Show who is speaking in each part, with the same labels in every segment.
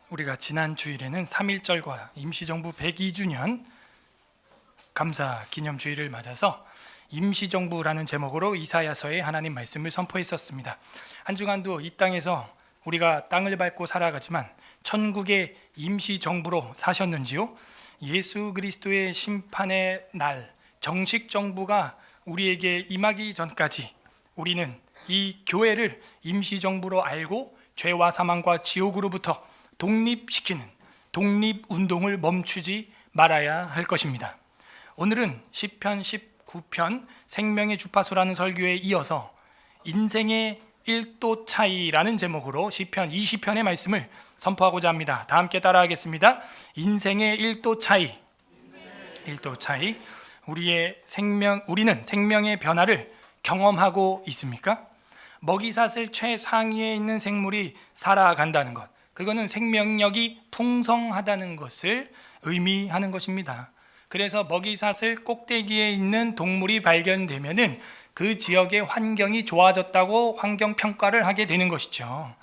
Speaker 1: 우리가 지난 주일에는 3.1절과 임시정부 102주년 감사 기념주일을 맞아서 임시정부라는 제목으로 이사야서의 하나님 말씀을 선포했었습니다. 한 주간도 이 땅에서 우리가 땅을 밟고 살아가지만 천국의 임시정부로 사셨는지요? 예수 그리스도의 심판의 날 정식 정부가 우리에게 임하기 전까지 우리는 이 교회를 임시정부로 알고 죄와 사망과 지옥으로부터 독립시키는 독립운동을 멈추지 말아야 할 것입니다. 오늘은 시편 19편 생명의 주파수라는 설교에 이어서 인생의 1도 차이라는 제목으로 시편 20편의 말씀을 선포하고자 합니다. 다 함께 따라하겠습니다. 인생의 1도 차이. 1도 차이. 우리는 생명의 변화를 경험하고 있습니까? 먹이사슬 최상위에 있는 생물이 살아간다는 것, 그거는 생명력이 풍성하다는 것을 의미하는 것입니다. 그래서 먹이사슬 꼭대기에 있는 동물이 발견되면은 그 지역의 환경이 좋아졌다고 환경 평가를 하게 되는 것이죠.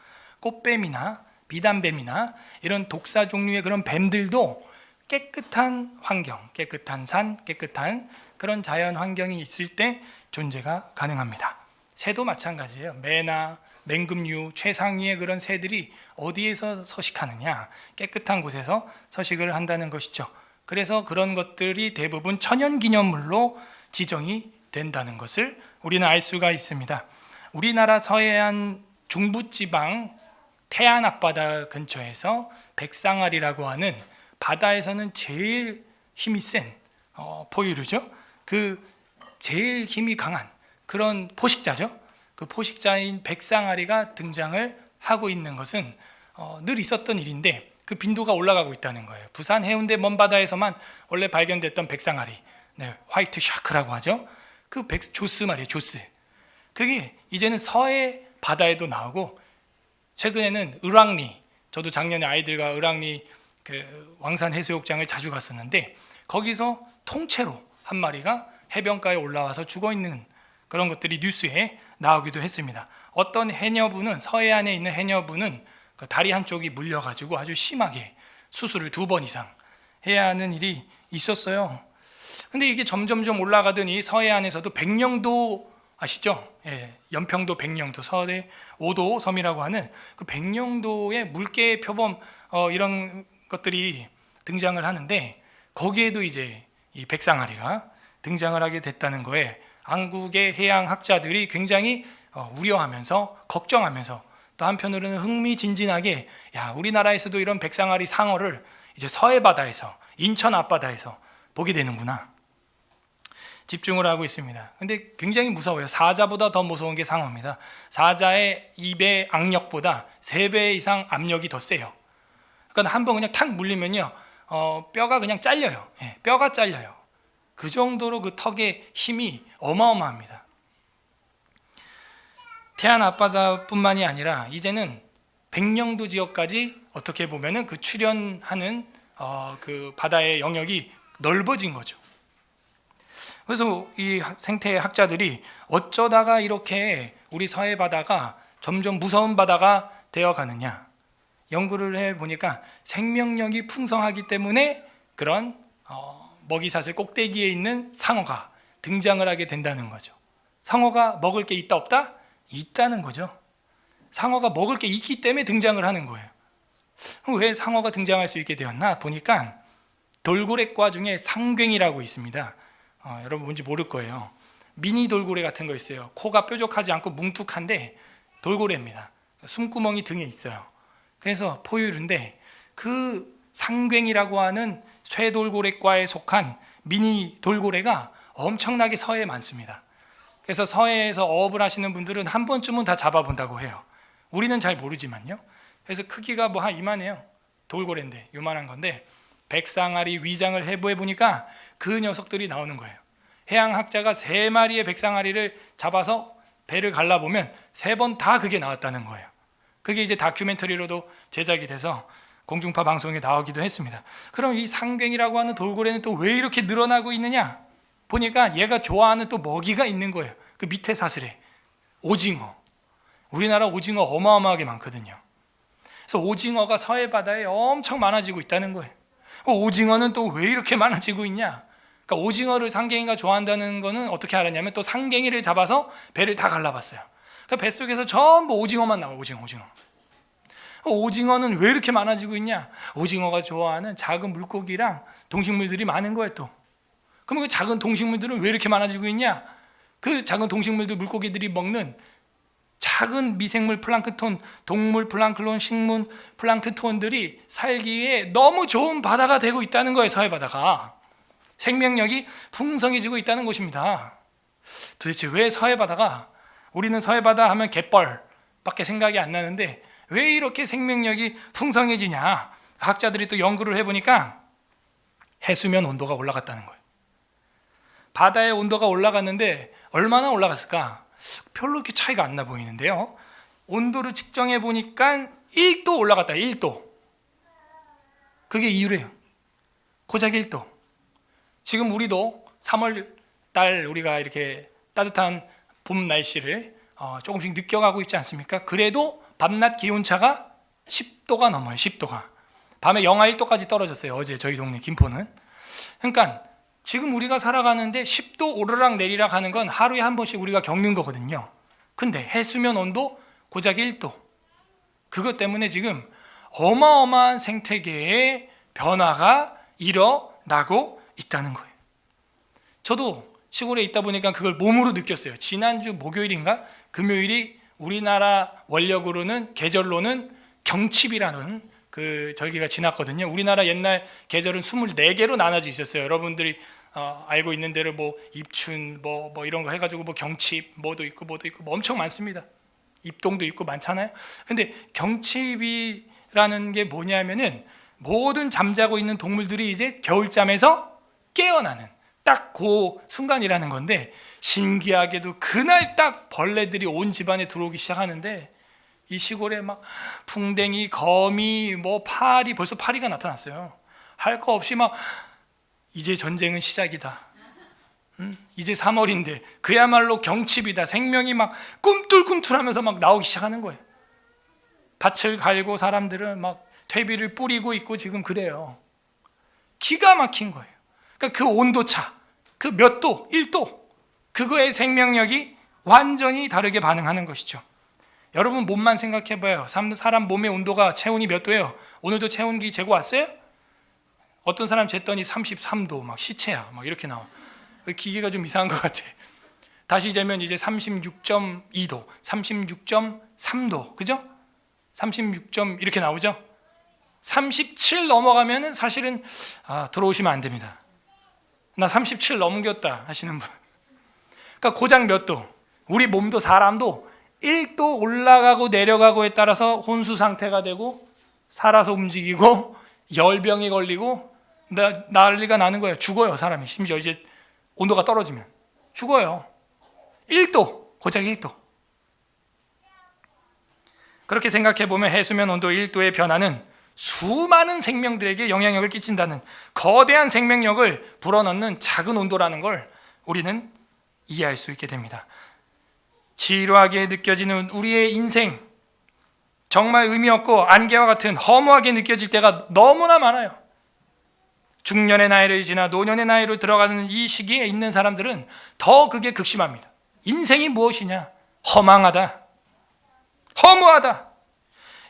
Speaker 1: 꽃뱀이나 비단뱀이나 이런 독사 종류의 그런 뱀들도 깨끗한 환경, 깨끗한 산, 깨끗한 그런 자연 환경이 있을 때 존재가 가능합니다. 새도 마찬가지예요. 매나 맹금류 최상위의 그런 새들이 어디에서 서식하느냐? 깨끗한 곳에서 서식을 한다는 것이죠. 그래서 그런 것들이 대부분 천연기념물로 지정이 된다는 것을 우리는 알 수가 있습니다. 우리나라 서해안 중부지방 태안 앞바다 근처에서 백상아리라고 하는 바다에서는 제일 힘이 센 포유류죠. 그 제일 힘이 강한 그런 포식자죠. 그 포식자인 백상아리가 등장을 하고 있는 것은 늘 있었던 일인데 그 빈도가 올라가고 있다는 거예요. 부산 해운대 먼바다에서만 원래 발견됐던 백상아리, 화이트 샤크라고 하죠. 그 조스 말이에요, 조스. 그게 이제는 서해 바다에도 나오고 최근에는 을왕리, 저도 작년에 아이들과 을왕리 그 왕산 해수욕장을 자주 갔었는데 거기서 통째로 한 마리가 해변가에 올라와서 죽어 있는 그런 것들이 뉴스에 나오기도 했습니다. 어떤 해녀부는 서해안에 있는 해녀부는 그 다리 한쪽이 물려가지고 아주 심하게 수술을 2번 이상 해야 하는 일이 있었어요. 근데 이게 점점점 올라가더니 서해안에서도 백령도 아시죠? 예, 연평도 백령도 서해 5도 섬이라고 하는 그 백령도의 물개 표범 이런 것들이 등장을 하는데 거기에도 이제 이 백상아리가 등장을 하게 됐다는 거에 한국의 해양학자들이 굉장히 우려하면서 걱정하면서 또 한편으로는 흥미진진하게 우리나라에서도 이런 백상아리 상어를 이제 서해 바다에서 인천 앞바다에서 보게 되는구나 집중을 하고 있습니다. 근데 굉장히 무서워요. 사자보다 더 무서운 게 상어입니다. 사자의 입의 악력보다 3배 이상 압력이 더 세요. 그러니까 한 번 그냥 탁 물리면요 뼈가 그냥 잘려요. 뼈가 잘려요. 그 정도로 그 턱의 힘이 어마어마합니다. 태안 앞바다뿐만이 아니라 이제는 백령도 지역까지 어떻게 보면은 그 출현하는 그 바다의 영역이 넓어진 거죠. 그래서 이 생태 학자들이 어쩌다가 이렇게 우리 서해 바다가 점점 무서운 바다가 되어 가느냐 연구를 해 보니까 생명력이 풍성하기 때문에 그런 먹이사슬 꼭대기에 있는 상어가 등장을 하게 된다는 거죠. 상어가 먹을 게 있다 없다? 있다는 거죠. 상어가 먹을 게 있기 때문에 등장을 하는 거예요. 왜 상어가 등장할 수 있게 되었나 보니까 돌고래과 중에 상괭이라고 있습니다. 여러분 뭔지 모를 거예요. 미니 돌고래 같은 거 있어요. 코가 뾰족하지 않고 뭉툭한데 돌고래입니다. 숨구멍이 등에 있어요. 그래서 포유류인데 그 상괭이라고 하는 쇠돌고래과에 속한 미니 돌고래가 엄청나게 서해에 많습니다. 그래서 서해에서 어업을 하시는 분들은 한 번쯤은 다 잡아본다고 해요. 우리는 잘 모르지만요. 그래서 크기가 뭐 한 이만해요. 돌고래인데 요만한 건데 백상아리 위장을 해부해 보니까 그 녀석들이 나오는 거예요. 해양학자가 3마리의 백상아리를 잡아서 배를 갈라보면 3번 다 그게 나왔다는 거예요. 그게 이제 다큐멘터리로도 제작이 돼서 공중파 방송에 나오기도 했습니다. 그럼 이 상괭이라고 하는 돌고래는 또 왜 이렇게 늘어나고 있느냐? 보니까 얘가 좋아하는 또 먹이가 있는 거예요. 그 밑에 사슬에 오징어. 우리나라 오징어 어마어마하게 많거든요. 그래서 오징어가 서해 바다에 엄청 많아지고 있다는 거예요. 오징어는 또 왜 이렇게 많아지고 있냐? 그러니까 오징어를 상갱이가 좋아한다는 거는 어떻게 알았냐면 또 상갱이를 잡아서 배를 다 갈라봤어요. 그러니까 뱃속에서 전부 오징어만 나와요. 오징어. 오징어는 왜 이렇게 많아지고 있냐? 오징어가 좋아하는 작은 물고기랑 동식물들이 많은 거예요 또. 그럼 그 작은 동식물들은 왜 이렇게 많아지고 있냐? 그 작은 동식물들, 물고기들이 먹는 작은 미생물 플랑크톤, 동물 플랑크톤, 식물 플랑크톤들이 살기에 너무 좋은 바다가 되고 있다는 거예요. 서해 바다가 생명력이 풍성해지고 있다는 것입니다. 도대체 왜 서해 바다가, 우리는 서해 바다 하면 갯벌밖에 생각이 안 나는데 왜 이렇게 생명력이 풍성해지냐? 학자들이 또 연구를 해보니까 해수면 온도가 올라갔다는 거예요. 바다의 온도가 올라갔는데 얼마나 올라갔을까? 별로 이렇게 차이가 안 나 보이는데요. 온도를 측정해 보니까 1도 올라갔다. 1도. 그게 이유래요. 고작 1도. 지금 우리도 3월 달 우리가 이렇게 따뜻한 봄 날씨를 조금씩 느껴가고 있지 않습니까? 그래도 밤낮 기온차가 10도가 넘어요. 10도가. 밤에 영하 1도까지 떨어졌어요. 어제 저희 동네 김포는. 그러니까 지금 우리가 살아가는데 10도 오르락 내리락 하는 건 하루에 한 번씩 우리가 겪는 거거든요. 근데 해수면 온도 고작 1도. 그것 때문에 지금 어마어마한 생태계의 변화가 일어나고 있다는 거예요. 저도 시골에 있다 보니까 그걸 몸으로 느꼈어요. 지난주 목요일인가? 금요일이 우리나라 원력으로는, 계절로는 경칩이라는 그 절기가 지났거든요. 우리나라 옛날 계절은 24개로 나눠져 있었어요. 여러분들이 알고 있는 대로 뭐 입춘 뭐 이런 거 해가지고 뭐 경칩 뭐도 있고 뭐 엄청 많습니다. 입동도 있고 많잖아요. 근데 경칩이라는 게 뭐냐면은 모든 잠자고 있는 동물들이 이제 겨울잠에서 깨어나는 딱 그 순간이라는 건데, 신기하게도 그날 딱 벌레들이 온 집안에 들어오기 시작하는데 이 시골에 막 풍뎅이, 거미, 뭐 파리, 벌써 파리가 나타났어요. 할 거 없이 막 이제 전쟁은 시작이다. 이제 3월인데 그야말로 경칩이다. 생명이 막 꿈틀꿈틀하면서 막 나오기 시작하는 거예요. 밭을 갈고 사람들은 막 퇴비를 뿌리고 있고 지금 그래요. 기가 막힌 거예요. 그러니까 그 온도차, 그 몇 도, 1도, 그거의 생명력이 완전히 다르게 반응하는 것이죠. 여러분 몸만 생각해봐요. 사람 몸의 온도가, 체온이 몇 도예요? 오늘도 체온기 재고 왔어요? 어떤 사람 쟀더니 33도, 막 시체야, 막 이렇게 나와. 기계가 좀 이상한 것 같아. 다시 재면 이제 36.2도, 36.3도, 그죠? 36. 이렇게 나오죠? 37 넘어가면은 사실은 들어오시면 안 됩니다. 나 37 넘겼다 하시는 분. 그러니까 고작 몇 도. 우리 몸도 사람도 1도 올라가고 내려가고에 따라서 혼수 상태가 되고 살아서 움직이고 열병이 걸리고 난리가 나는 거예요. 죽어요, 사람이. 심지어 이제 온도가 떨어지면 죽어요. 1도, 고작 1도. 그렇게 생각해 보면 해수면 온도 1도의 변화는 수많은 생명들에게 영향력을 끼친다는, 거대한 생명력을 불어넣는 작은 온도라는 걸 우리는 이해할 수 있게 됩니다. 지루하게 느껴지는 우리의 인생, 정말 의미 없고 안개와 같은 허무하게 느껴질 때가 너무나 많아요. 중년의 나이를 지나 노년의 나이로 들어가는 이 시기에 있는 사람들은 더 그게 극심합니다. 인생이 무엇이냐? 허망하다, 허무하다.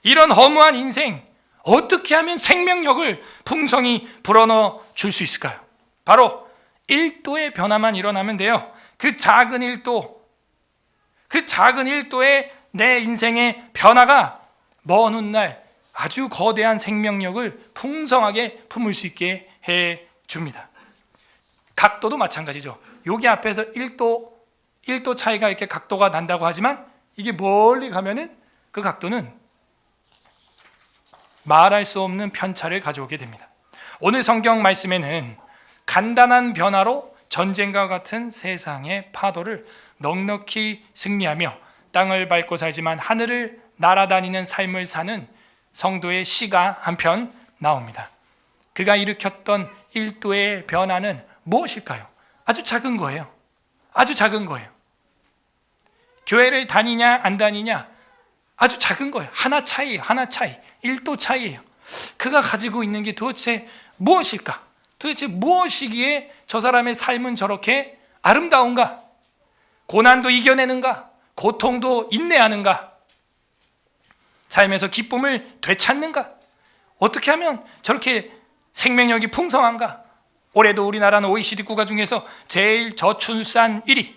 Speaker 1: 이런 허무한 인생, 어떻게 하면 생명력을 풍성히 불어넣어 줄 수 있을까요? 바로 1도의 변화만 일어나면 돼요. 그 작은 1도, 그 작은 1도의 내 인생의 변화가 먼 훗날 아주 거대한 생명력을 풍성하게 품을 수 있게 해줍니다. 각도도 마찬가지죠. 여기 앞에서 1도 차이가 이렇게 각도가 난다고 하지만 이게 멀리 가면은 그 각도는 말할 수 없는 편차를 가져오게 됩니다. 오늘 성경 말씀에는 간단한 변화로 전쟁과 같은 세상의 파도를 넉넉히 승리하며 땅을 밟고 살지만 하늘을 날아다니는 삶을 사는 성도의 시가 한편 나옵니다. 그가 일으켰던 1도의 변화는 무엇일까요? 아주 작은 거예요. 아주 작은 거예요. 교회를 다니냐 안 다니냐, 아주 작은 거예요. 하나 차이예요. 하나 차이. 1도 차이예요. 그가 가지고 있는 게 도대체 무엇일까? 도대체 무엇이기에 저 사람의 삶은 저렇게 아름다운가? 고난도 이겨내는가? 고통도 인내하는가? 삶에서 기쁨을 되찾는가? 어떻게 하면 저렇게 생명력이 풍성한가? 올해도 우리나라는 OECD 국가 중에서 제일 저출산 1위,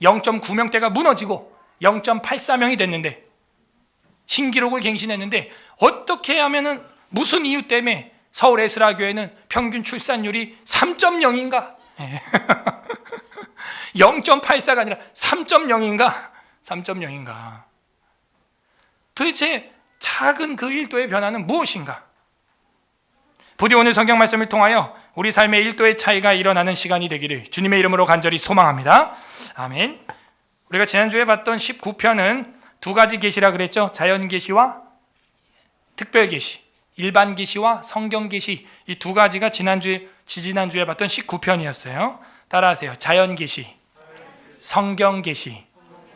Speaker 1: 0.9명대가 무너지고 0.84명이 됐는데, 신기록을 갱신했는데, 어떻게 하면은 무슨 이유 때문에 서울 에스라 교회는 평균 출산율이 3.0인가? 0.84가 아니라 3.0인가? 3.0인가? 도대체 작은 그 1도의 변화는 무엇인가? 부디 오늘 성경 말씀을 통하여 우리 삶의 1도의 차이가 일어나는 시간이 되기를 주님의 이름으로 간절히 소망합니다. 아멘. 우리가 지난주에 봤던 19편은 두 가지 계시라 그랬죠. 자연 계시와 특별 계시, 일반 계시와 성경 계시, 이 두 가지가 지지난주에 봤던 19편이었어요. 따라하세요. 자연 계시, 성경 계시.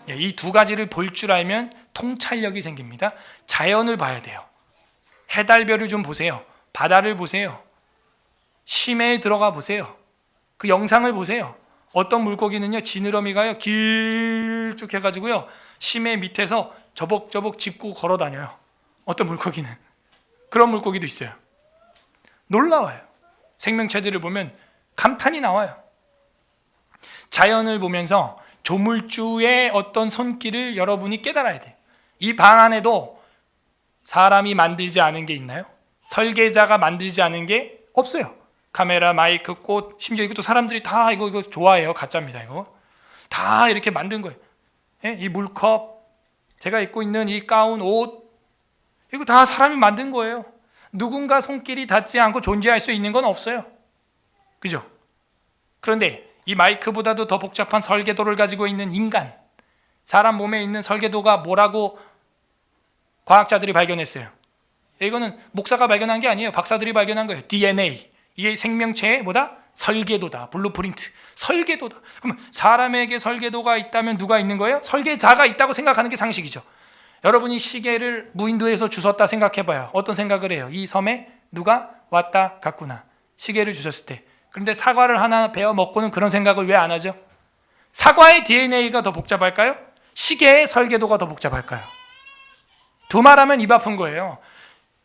Speaker 1: 이 두 가지를 볼 줄 알면 통찰력이 생깁니다. 자연을 봐야 돼요. 해달별을 좀 보세요. 바다를 보세요. 심해에 들어가 보세요. 그 영상을 보세요. 어떤 물고기는요, 지느러미가요 길쭉 해가지고요 심해 밑에서 저벅저벅 짚고 걸어 다녀요. 어떤 물고기는 그런 물고기도 있어요. 놀라워요. 생명체들을 보면 감탄이 나와요. 자연을 보면서 조물주의 어떤 손길을 여러분이 깨달아야 돼요. 이 방 안에도 사람이 만들지 않은 게 있나요? 설계자가 만들지 않은 게 없어요. 카메라, 마이크, 꽃, 심지어 이것도 사람들이 다 이거 좋아해요. 가짜입니다. 이거 다 이렇게 만든 거예요. 이 물컵, 제가 입고 있는 이 가운, 옷, 이거 다 사람이 만든 거예요. 누군가 손길이 닿지 않고 존재할 수 있는 건 없어요. 그죠? 그런데 이 마이크보다도 더 복잡한 설계도를 가지고 있는 인간, 사람 몸에 있는 설계도가 뭐라고 과학자들이 발견했어요. 이거는 목사가 발견한 게 아니에요. 박사들이 발견한 거예요. DNA. 이게 생명체의 뭐다? 설계도다. 블루프린트. 설계도다. 그러면 사람에게 설계도가 있다면 누가 있는 거예요? 설계자가 있다고 생각하는 게 상식이죠. 여러분이 시계를 무인도에서 주웠다 생각해봐요. 어떤 생각을 해요? 이 섬에 누가 왔다 갔구나. 시계를 주셨을 때. 그런데 사과를 하나 베어 먹고는 그런 생각을 왜 안 하죠? 사과의 DNA가 더 복잡할까요? 시계의 설계도가 더 복잡할까요? 두 말하면 입 아픈 거예요.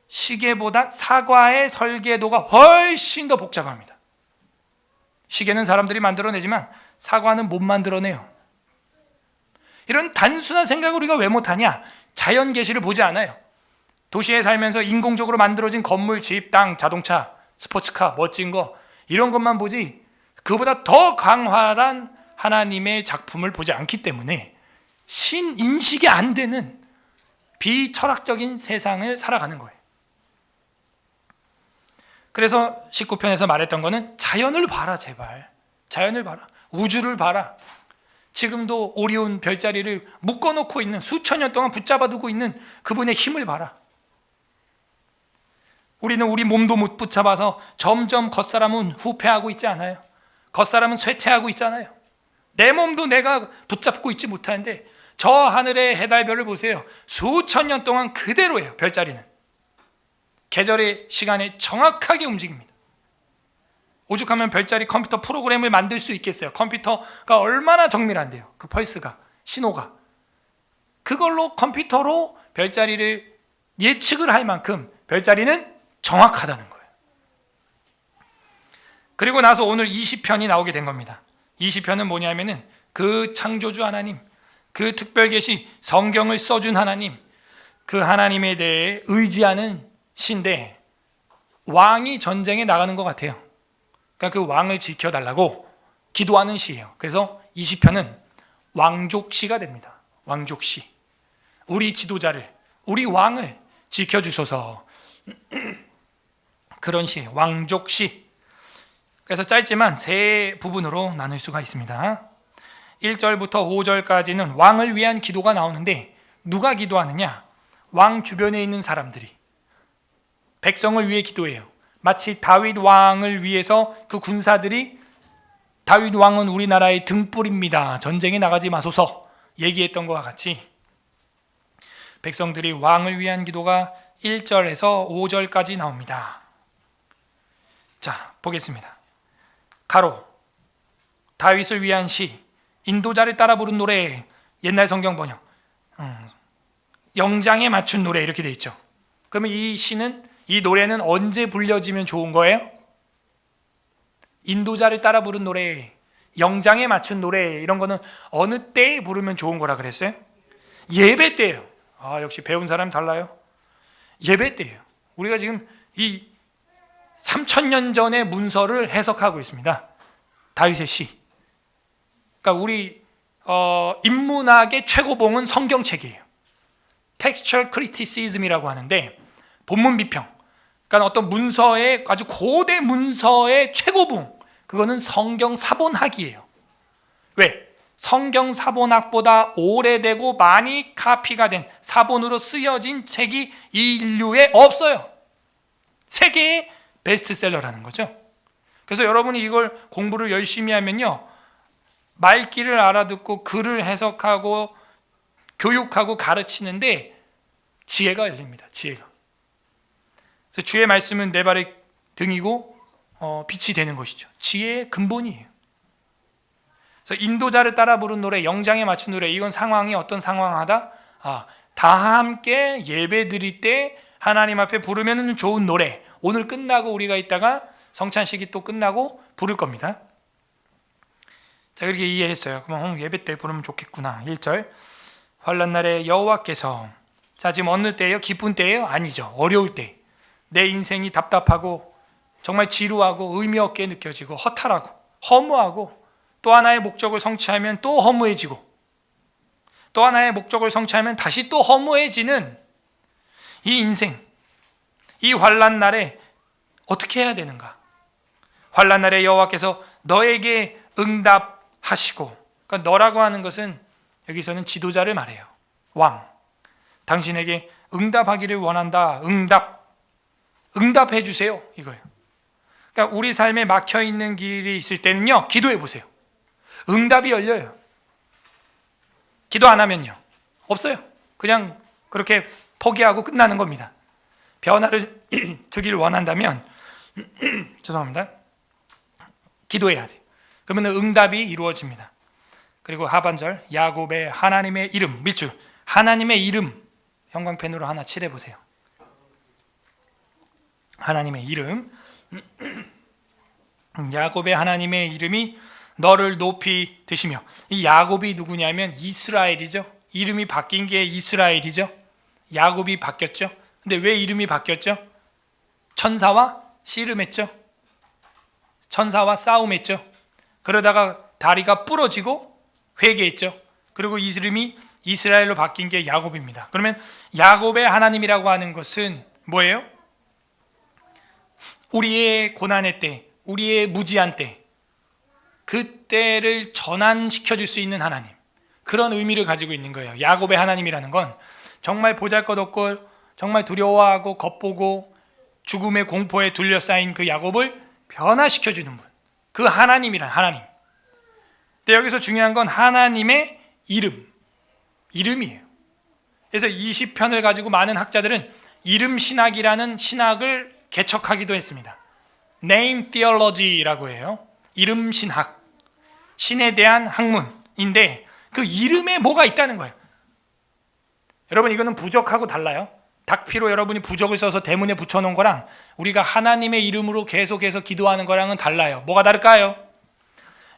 Speaker 1: 시계보다 사과의 설계도가 훨씬 더 복잡합니다. 시계는 사람들이 만들어내지만 사과는 못 만들어내요. 이런 단순한 생각을 우리가 왜 못하냐? 자연 계시를 보지 않아요. 도시에 살면서 인공적으로 만들어진 건물, 집, 땅, 자동차, 스포츠카, 멋진 거 이런 것만 보지 그보다 더 강활한 하나님의 작품을 보지 않기 때문에 신인식이 안 되는 비철학적인 세상을 살아가는 거예요. 그래서 19편에서 말했던 거는 자연을 봐라, 제발. 자연을 봐라. 우주를 봐라. 지금도 오리온 별자리를 묶어놓고 있는, 수천 년 동안 붙잡아두고 있는 그분의 힘을 봐라. 우리는 우리 몸도 못 붙잡아서 점점 겉사람은 후퇴하고 있지 않아요? 겉사람은 쇠퇴하고 있잖아요. 내 몸도 내가 붙잡고 있지 못하는데 저 하늘의 해달별을 보세요. 수천 년 동안 그대로예요. 별자리는 계절의 시간에 정확하게 움직입니다. 오죽하면 별자리 컴퓨터 프로그램을 만들 수 있겠어요? 컴퓨터가 얼마나 정밀한데요. 그 펄스가, 신호가. 그걸로 컴퓨터로 별자리를 예측을 할 만큼 별자리는 정확하다는 거예요. 그리고 나서 오늘 20편이 나오게 된 겁니다. 20편은 뭐냐면은 그 창조주 하나님, 그 특별 계시 성경을 써준 하나님, 그 하나님에 대해 의지하는 시인데 왕이 전쟁에 나가는 것 같아요. 그러니까 그 왕을 지켜달라고 기도하는 시예요. 그래서 20편은 왕족시가 됩니다. 왕족시. 우리 지도자를, 우리 왕을 지켜주소서. 그런 시, 왕족시. 그래서 짧지만 세 부분으로 나눌 수가 있습니다. 1절부터 5절까지는 왕을 위한 기도가 나오는데 누가 기도하느냐? 왕 주변에 있는 사람들이 백성을 위해 기도해요. 마치 다윗 왕을 위해서 그 군사들이 다윗 왕은 우리나라의 등불입니다. 전쟁에 나가지 마소서 얘기했던 것과 같이 백성들이 왕을 위한 기도가 1절에서 5절까지 나옵니다. 자, 보겠습니다. 가로, 다윗을 위한 시, 인도자를 따라 부른 노래, 옛날 성경 번역, 영장에 맞춘 노래 이렇게 돼 있죠. 그러면 이 시는, 이 노래는 언제 불려지면 좋은 거예요? 인도자를 따라 부른 노래, 영장에 맞춘 노래, 이런 거는 어느 때에 부르면 좋은 거라 그랬어요? 예배 때예요. 아, 역시 배운 사람 달라요. 예배 때예요. 우리가 지금 이 3000년 전의 문서를 해석하고 있습니다. 다윗의 시. 그러니까 우리 인문학의 최고봉은 성경책이에요. Textual Criticism이라고 하는데, 본문 비평. 그러니까 어떤 문서의, 아주 고대 문서의 최고봉, 그거는 성경 사본학이에요. 왜? 성경 사본학보다 오래되고 많이 카피가 된, 사본으로 쓰여진 책이 이 인류에 없어요. 세계의 베스트셀러라는 거죠. 그래서 여러분이 이걸 공부를 열심히 하면요, 말귀를 알아듣고 글을 해석하고 교육하고 가르치는데 지혜가 열립니다. 지혜가. 그래서 주의 말씀은 내 발의 등이고 빛이 되는 것이죠. 지혜의 근본이에요. 그래서 인도자를 따라 부른 노래, 영장에 맞춘 노래, 이건 상황이 어떤 상황하다? 다 함께 예배 드릴 때 하나님 앞에 부르면 좋은 노래. 오늘 끝나고 우리가 이따가 성찬식이 또 끝나고 부를 겁니다. 자, 그렇게 이해했어요. 그럼 예배 때 부르면 좋겠구나. 1절, 환난 날에 여호와께서, 자, 지금 어느 때예요? 기쁜 때예요? 아니죠. 어려울 때. 내 인생이 답답하고 정말 지루하고 의미 없게 느껴지고 허탈하고 허무하고, 또 하나의 목적을 성취하면 또 허무해지고, 또 하나의 목적을 성취하면 다시 또 허무해지는 이 인생, 이 환난 날에 어떻게 해야 되는가? 환난 날에 여호와께서 너에게 응답하시고, 그러니까 너라고 하는 것은 여기서는 지도자를 말해요. 왕, 당신에게 응답하기를 원한다. 응답해 주세요, 이거예요. 그러니까 우리 삶에 막혀 있는 길이 있을 때는요, 기도해 보세요. 응답이 열려요. 기도 안 하면요, 없어요. 그냥 그렇게 포기하고 끝나는 겁니다. 변화를 주길 원한다면 죄송합니다, 기도해야 돼요. 그러면 응답이 이루어집니다. 그리고 하반절, 야곱의 하나님의 이름, 밑줄 하나님의 이름 형광펜으로 하나 칠해 보세요. 하나님의 이름, 야곱의 하나님의 이름이 너를 높이 드시며, 이 야곱이 누구냐면 이스라엘이죠. 이름이 바뀐 게 이스라엘이죠. 야곱이 바뀌었죠. 근데 왜 이름이 바뀌었죠? 천사와 씨름했죠. 천사와 싸움했죠. 그러다가 다리가 부러지고 회개했죠. 그리고 이름이 이스라엘로 바뀐 게 야곱입니다. 그러면 야곱의 하나님이라고 하는 것은 뭐예요? 우리의 고난의 때, 우리의 무지한 때, 그때를 전환시켜 줄 수 있는 하나님, 그런 의미를 가지고 있는 거예요. 야곱의 하나님이라는 건 정말 보잘것없고 정말 두려워하고 겁보고 죽음의 공포에 둘러싸인 그 야곱을 변화시켜 주는 분, 그 하나님이란 하나님. 근데 여기서 중요한 건 하나님의 이름이에요. 그래서 이 시편을 가지고 많은 학자들은 이름 신학이라는 신학을 개척하기도 했습니다. Name Theology라고 해요. 이름 신학, 신에 대한 학문인데 그 이름에 뭐가 있다는 거예요. 여러분, 이거는 부적하고 달라요. 닥피로 여러분이 부적을 써서 대문에 붙여놓은 거랑 우리가 하나님의 이름으로 계속해서 기도하는 거랑은 달라요. 뭐가 다를까요?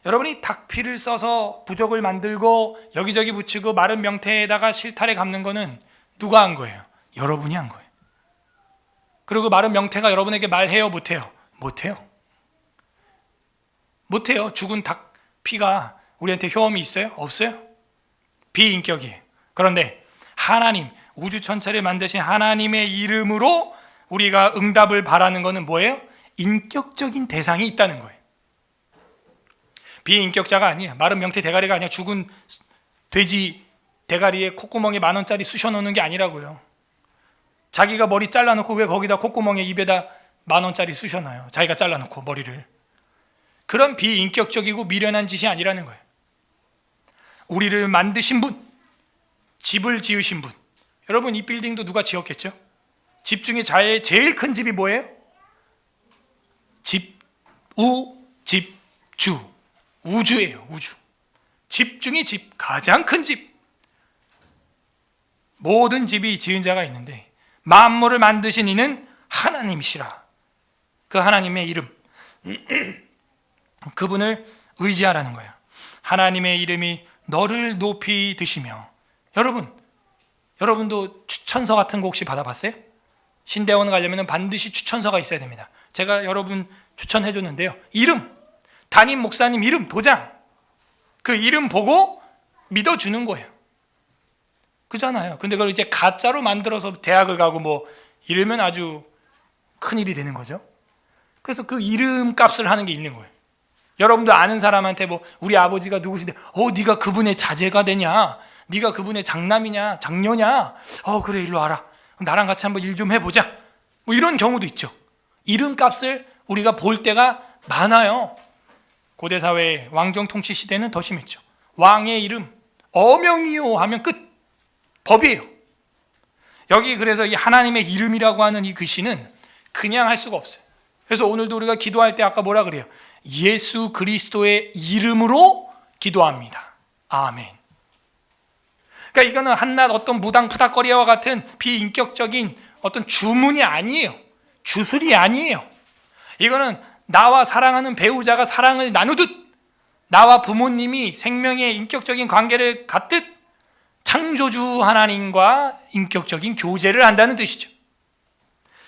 Speaker 1: 여러분이 닥피를 써서 부적을 만들고 여기저기 붙이고 마른 명태에다가 실타래 감는 거는 누가 한 거예요? 여러분이 한 거예요. 그리고 마른 명태가 여러분에게 말해요? 못해요? 못해요. 죽은 닭 피가 우리한테 효험이 있어요? 없어요? 비인격이에요. 그런데 하나님, 우주 천체를 만드신 하나님의 이름으로 우리가 응답을 바라는 것은 뭐예요? 인격적인 대상이 있다는 거예요. 비인격자가 아니야. 마른 명태 대가리가 아니야. 죽은 돼지 대가리에 콧구멍에 10,000원짜리 쑤셔놓는 게 아니라고요. 자기가 머리 잘라놓고 왜 거기다 콧구멍에 입에다 10,000원짜리 쑤셔놔요? 자기가 잘라놓고 머리를. 그런 비인격적이고 미련한 짓이 아니라는 거예요. 우리를 만드신 분, 집을 지으신 분, 여러분 이 빌딩도 누가 지었겠죠? 집 중에 제일 큰 집이 뭐예요? 집주. 우주예요. 우주. 집 중에 집, 가장 큰 집. 모든 집이 지은 자가 있는데 만물을 만드신 이는 하나님이시라. 그 하나님의 이름, 그분을 의지하라는 거예요. 하나님의 이름이 너를 높이 드시며. 여러분도 추천서 같은 거 혹시 받아봤어요? 신대원 가려면 반드시 추천서가 있어야 됩니다. 제가 여러분 추천해 줬는데요. 이름, 담임 목사님 이름, 도장, 그 이름 보고 믿어주는 거예요. 그잖아요. 근데 그걸 이제 가짜로 만들어서 대학을 가고 뭐 이러면 아주 큰일이 되는 거죠. 그래서 그 이름 값을 하는 게 있는 거예요. 여러분도 아는 사람한테 뭐 우리 아버지가 누구신데 네가 그분의 자제가 되냐, 네가 그분의 장남이냐 장녀냐, 그래 일로 와라, 나랑 같이 한번 일 좀 해보자, 뭐 이런 경우도 있죠. 이름 값을 우리가 볼 때가 많아요. 고대 사회 왕정 통치 시대는 더 심했죠. 왕의 이름 어명이요 하면 끝, 법이에요. 여기 그래서 이 하나님의 이름이라고 하는 이 글씨는 그냥 할 수가 없어요. 그래서 오늘도 우리가 기도할 때 아까 뭐라 그래요? 예수 그리스도의 이름으로 기도합니다. 아멘. 그러니까 이거는 한낱 어떤 무당푸닥거리와 같은 비인격적인 어떤 주문이 아니에요. 주술이 아니에요. 이거는 나와 사랑하는 배우자가 사랑을 나누듯, 나와 부모님이 생명의 인격적인 관계를 갖듯 창조주 하나님과 인격적인 교제를 한다는 뜻이죠.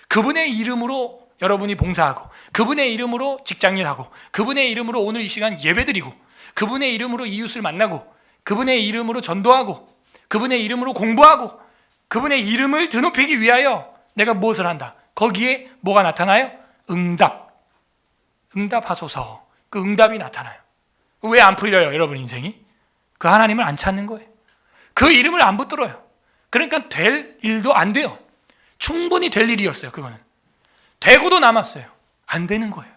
Speaker 1: 그분의 이름으로 여러분이 봉사하고, 그분의 이름으로 직장일하고, 그분의 이름으로 오늘 이 시간 예배드리고, 그분의 이름으로 이웃을 만나고, 그분의 이름으로 전도하고, 그분의 이름으로 공부하고, 그분의 이름을 드높이기 위하여 내가 무엇을 한다. 거기에 뭐가 나타나요? 응답하소서. 그 응답이 나타나요. 왜 안 풀려요, 여러분 인생이? 그 하나님을 안 찾는 거예요. 그 이름을 안 붙들어요. 그러니까 될 일도 안 돼요. 충분히 될 일이었어요. 그거는 되고도 남았어요. 안 되는 거예요.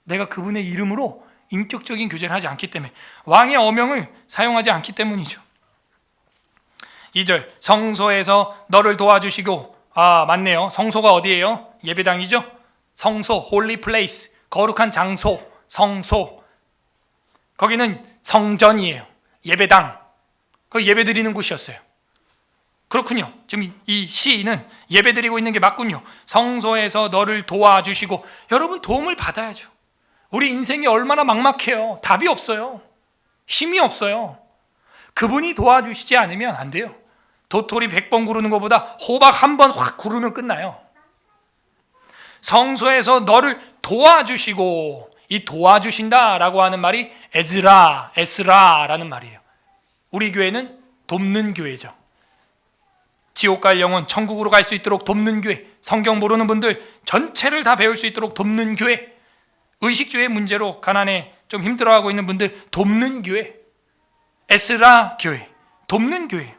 Speaker 1: 내가 그분의 이름으로 인격적인 교제를 하지 않기 때문에, 왕의 어명을 사용하지 않기 때문이죠. 2절, 성소에서 너를 도와주시고. 맞네요. 성소가 어디예요? 예배당이죠. 성소, holy place, 거룩한 장소, 성소. 거기는 성전이에요. 예배당, 그 예배드리는 곳이었어요. 그렇군요. 지금 이 시인은 예배드리고 있는 게 맞군요. 성소에서 너를 도와주시고. 여러분 도움을 받아야죠. 우리 인생이 얼마나 막막해요. 답이 없어요. 힘이 없어요. 그분이 도와주시지 않으면 안 돼요. 도토리 100번 구르는 것보다 호박 한 번 확 구르면 끝나요. 성소에서 너를 도와주시고. 이 도와주신다라고 하는 말이 에스라라는 말이에요. 우리 교회는 돕는 교회죠. 지옥 갈 영혼 천국으로 갈 수 있도록 돕는 교회, 성경 모르는 분들 전체를 다 배울 수 있도록 돕는 교회, 의식주의 문제로 가난에 좀 힘들어하고 있는 분들 돕는 교회, 에스라 교회, 돕는 교회.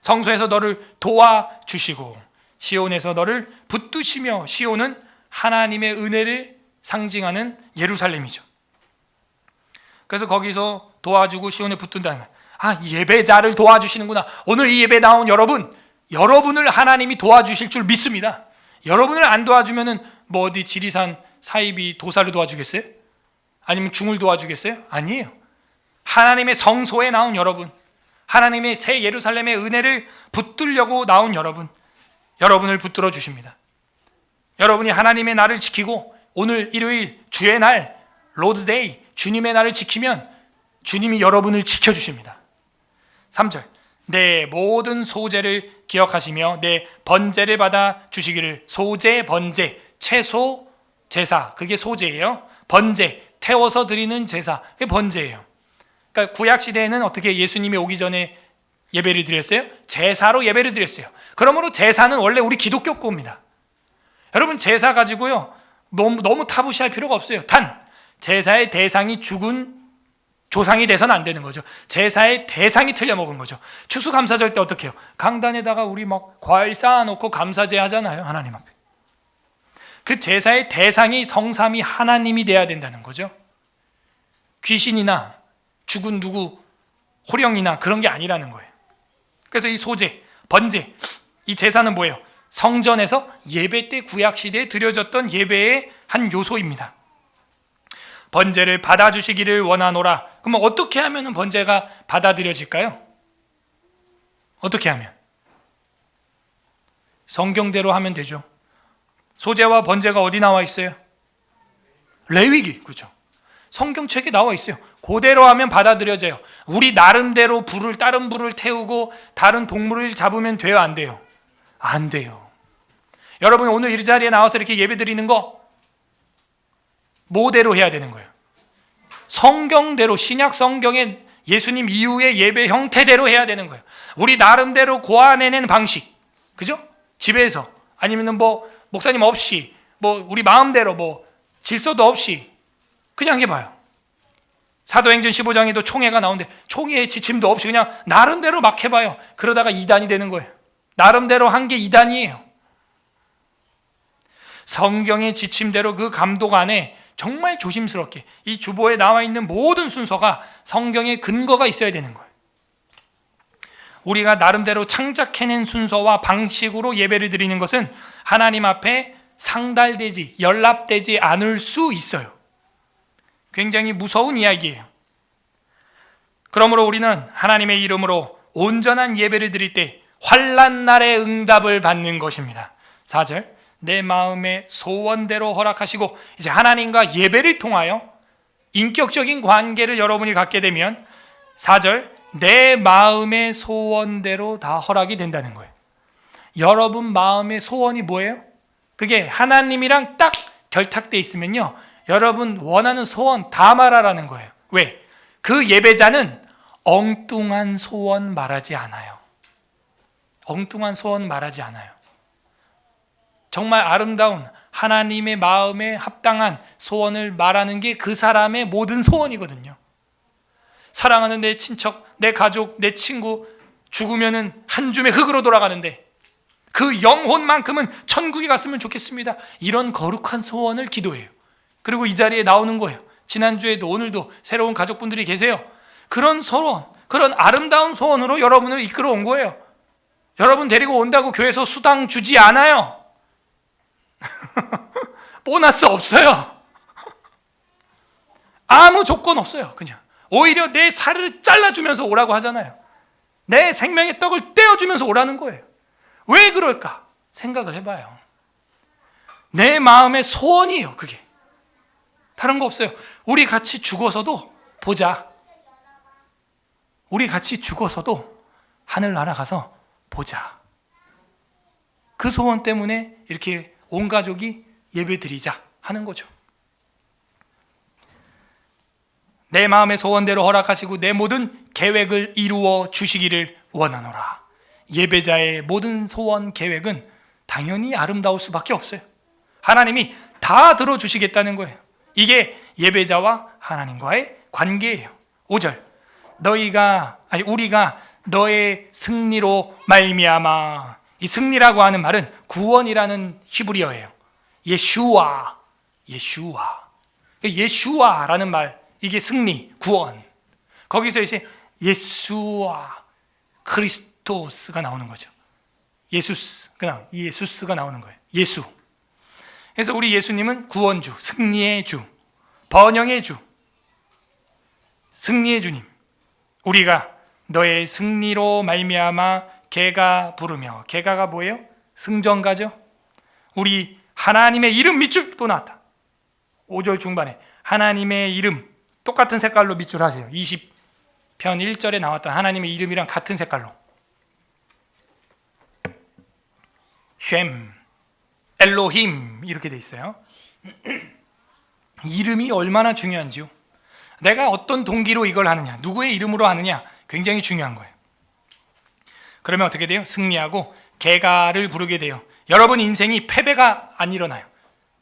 Speaker 1: 성소에서 너를 도와주시고 시온에서 너를 붙드시며. 시온은 하나님의 은혜를 상징하는 예루살렘이죠. 그래서 거기서 도와주고 시온에 붙든다는 거예요. 예배자를 도와주시는구나. 오늘 이 예배 나온 여러분을 하나님이 도와주실 줄 믿습니다. 여러분을 안 도와주면은 뭐 어디 지리산 사이비 도사를 도와주겠어요? 아니면 중을 도와주겠어요? 아니에요. 하나님의 성소에 나온 여러분, 하나님의 새 예루살렘의 은혜를 붙들려고 나온 여러분을 붙들어 주십니다. 여러분이 하나님의 날을 지키고 오늘 일요일 주의 날, 로드데이, 주님의 날을 지키면 주님이 여러분을 지켜주십니다. 3절, 내 모든 소제를 기억하시며 내 번제를 받아 주시기를. 소제, 번제, 채소, 제사, 그게 소제예요. 번제, 태워서 드리는 제사, 그게 번제예요. 그러니까 구약 시대에는 어떻게 예수님이 오기 전에 예배를 드렸어요? 제사로 예배를 드렸어요. 그러므로 제사는 원래 우리 기독교 겁니다. 여러분 제사 가지고요 너무 타부시할 필요가 없어요. 단 제사의 대상이 죽은 조상이 돼서는 안 되는 거죠. 제사의 대상이 틀려 먹은 거죠. 추수감사절 때 어떻게 해요? 강단에다가 우리 막 과일 쌓아놓고 감사제 하잖아요. 하나님 앞에. 그 제사의 대상이 성삼위 하나님이 돼야 된다는 거죠. 귀신이나 죽은 누구 호령이나 그런 게 아니라는 거예요. 그래서 이 소제, 번제, 이 제사는 뭐예요? 성전에서 예배 때 구약시대에 드려졌던 예배의 한 요소입니다. 번제를 받아주시기를 원하노라. 그럼 어떻게 하면 번제가 받아들여질까요? 어떻게 하면? 성경대로 하면 되죠. 소제와 번제가 어디 나와 있어요? 레위기, 그렇죠. 성경책에 나와 있어요. 그대로 하면 받아들여져요. 우리 나름대로 다른 불을 태우고 다른 동물을 잡으면 돼요, 안 돼요? 안 돼요. 여러분 오늘 이 자리에 나와서 이렇게 예배 드리는 거 뭐대로 해야 되는 거예요? 성경대로, 신약 성경의 예수님 이후의 예배 형태대로 해야 되는 거예요. 우리 나름대로 고안해낸 방식, 그죠? 집에서 아니면은 뭐 목사님 없이 뭐 우리 마음대로 뭐 질서도 없이 그냥 해봐요. 사도행전 15장에도 총회가 나오는데 총회의 지침도 없이 그냥 나름대로 막 해봐요. 그러다가 이단이 되는 거예요. 나름대로 한 게 이단이에요. 성경의 지침대로 그 감독 안에 정말 조심스럽게 이 주보에 나와 있는 모든 순서가 성경의 근거가 있어야 되는 거예요. 우리가 나름대로 창작해낸 순서와 방식으로 예배를 드리는 것은 하나님 앞에 상달되지, 연락되지 않을 수 있어요. 굉장히 무서운 이야기예요. 그러므로 우리는 하나님의 이름으로 온전한 예배를 드릴 때 환난 날의 응답을 받는 것입니다. 4절, 내 마음의 소원대로 허락하시고, 이제 하나님과 예배를 통하여 인격적인 관계를 여러분이 갖게 되면 4절, 내 마음의 소원대로 다 허락이 된다는 거예요. 여러분 마음의 소원이 뭐예요? 그게 하나님이랑 딱 결탁돼 있으면요, 여러분 원하는 소원 다 말하라는 거예요. 왜? 그 예배자는 엉뚱한 소원 말하지 않아요. 엉뚱한 소원 말하지 않아요. 정말 아름다운 하나님의 마음에 합당한 소원을 말하는 게 그 사람의 모든 소원이거든요. 사랑하는 내 친척, 내 가족, 내 친구 죽으면은 한 줌의 흙으로 돌아가는데 그 영혼만큼은 천국에 갔으면 좋겠습니다. 이런 거룩한 소원을 기도해요. 그리고 이 자리에 나오는 거예요. 지난주에도 오늘도 새로운 가족분들이 계세요. 그런 소원, 그런 아름다운 소원으로 여러분을 이끌어 온 거예요. 여러분 데리고 온다고 교회에서 수당 주지 않아요. 보너스 없어요. 아무 조건 없어요. 그냥 오히려 내 살을 잘라주면서 오라고 하잖아요. 내 생명의 떡을 떼어주면서 오라는 거예요. 왜 그럴까? 생각을 해봐요. 내 마음의 소원이에요. 그게 다른 거 없어요. 우리 같이 죽어서도 보자. 우리 같이 죽어서도 하늘 날아가서 보자. 그 소원 때문에 이렇게 온 가족이 예배 드리자 하는 거죠. 내 마음의 소원대로 허락하시고 내 모든 계획을 이루어 주시기를 원하노라. 예배자의 모든 소원 계획은 당연히 아름다울 수밖에 없어요. 하나님이 다 들어주시겠다는 거예요. 이게 예배자와 하나님과의 관계예요. 5절, 우리가 너의 승리로 말미암아. 이 승리라고 하는 말은 구원이라는 히브리어예요. 예슈아라는 말, 이게 승리, 구원. 거기서 이제 예수와 크리스토스가 나오는 거죠. 그냥 예수스가 나오는 거예요. 예수. 그래서 우리 예수님은 구원주, 승리의 주, 번영의 주, 승리의 주님. 우리가 너의 승리로 말미암아 개가 부르며. 개가가 뭐예요? 승전가죠. 우리 하나님의 이름 밑줄 또 나왔다. 5절 중반에 하나님의 이름 똑같은 색깔로 밑줄 하세요. 20편 1절에 나왔던 하나님의 이름이랑 같은 색깔로. 쉔, 엘로힘 이렇게 돼 있어요. 이름이 얼마나 중요한지요. 내가 어떤 동기로 이걸 하느냐, 누구의 이름으로 하느냐 굉장히 중요한 거예요. 그러면 어떻게 돼요? 승리하고 개가를 부르게 돼요. 여러분 인생이 패배가 안 일어나요.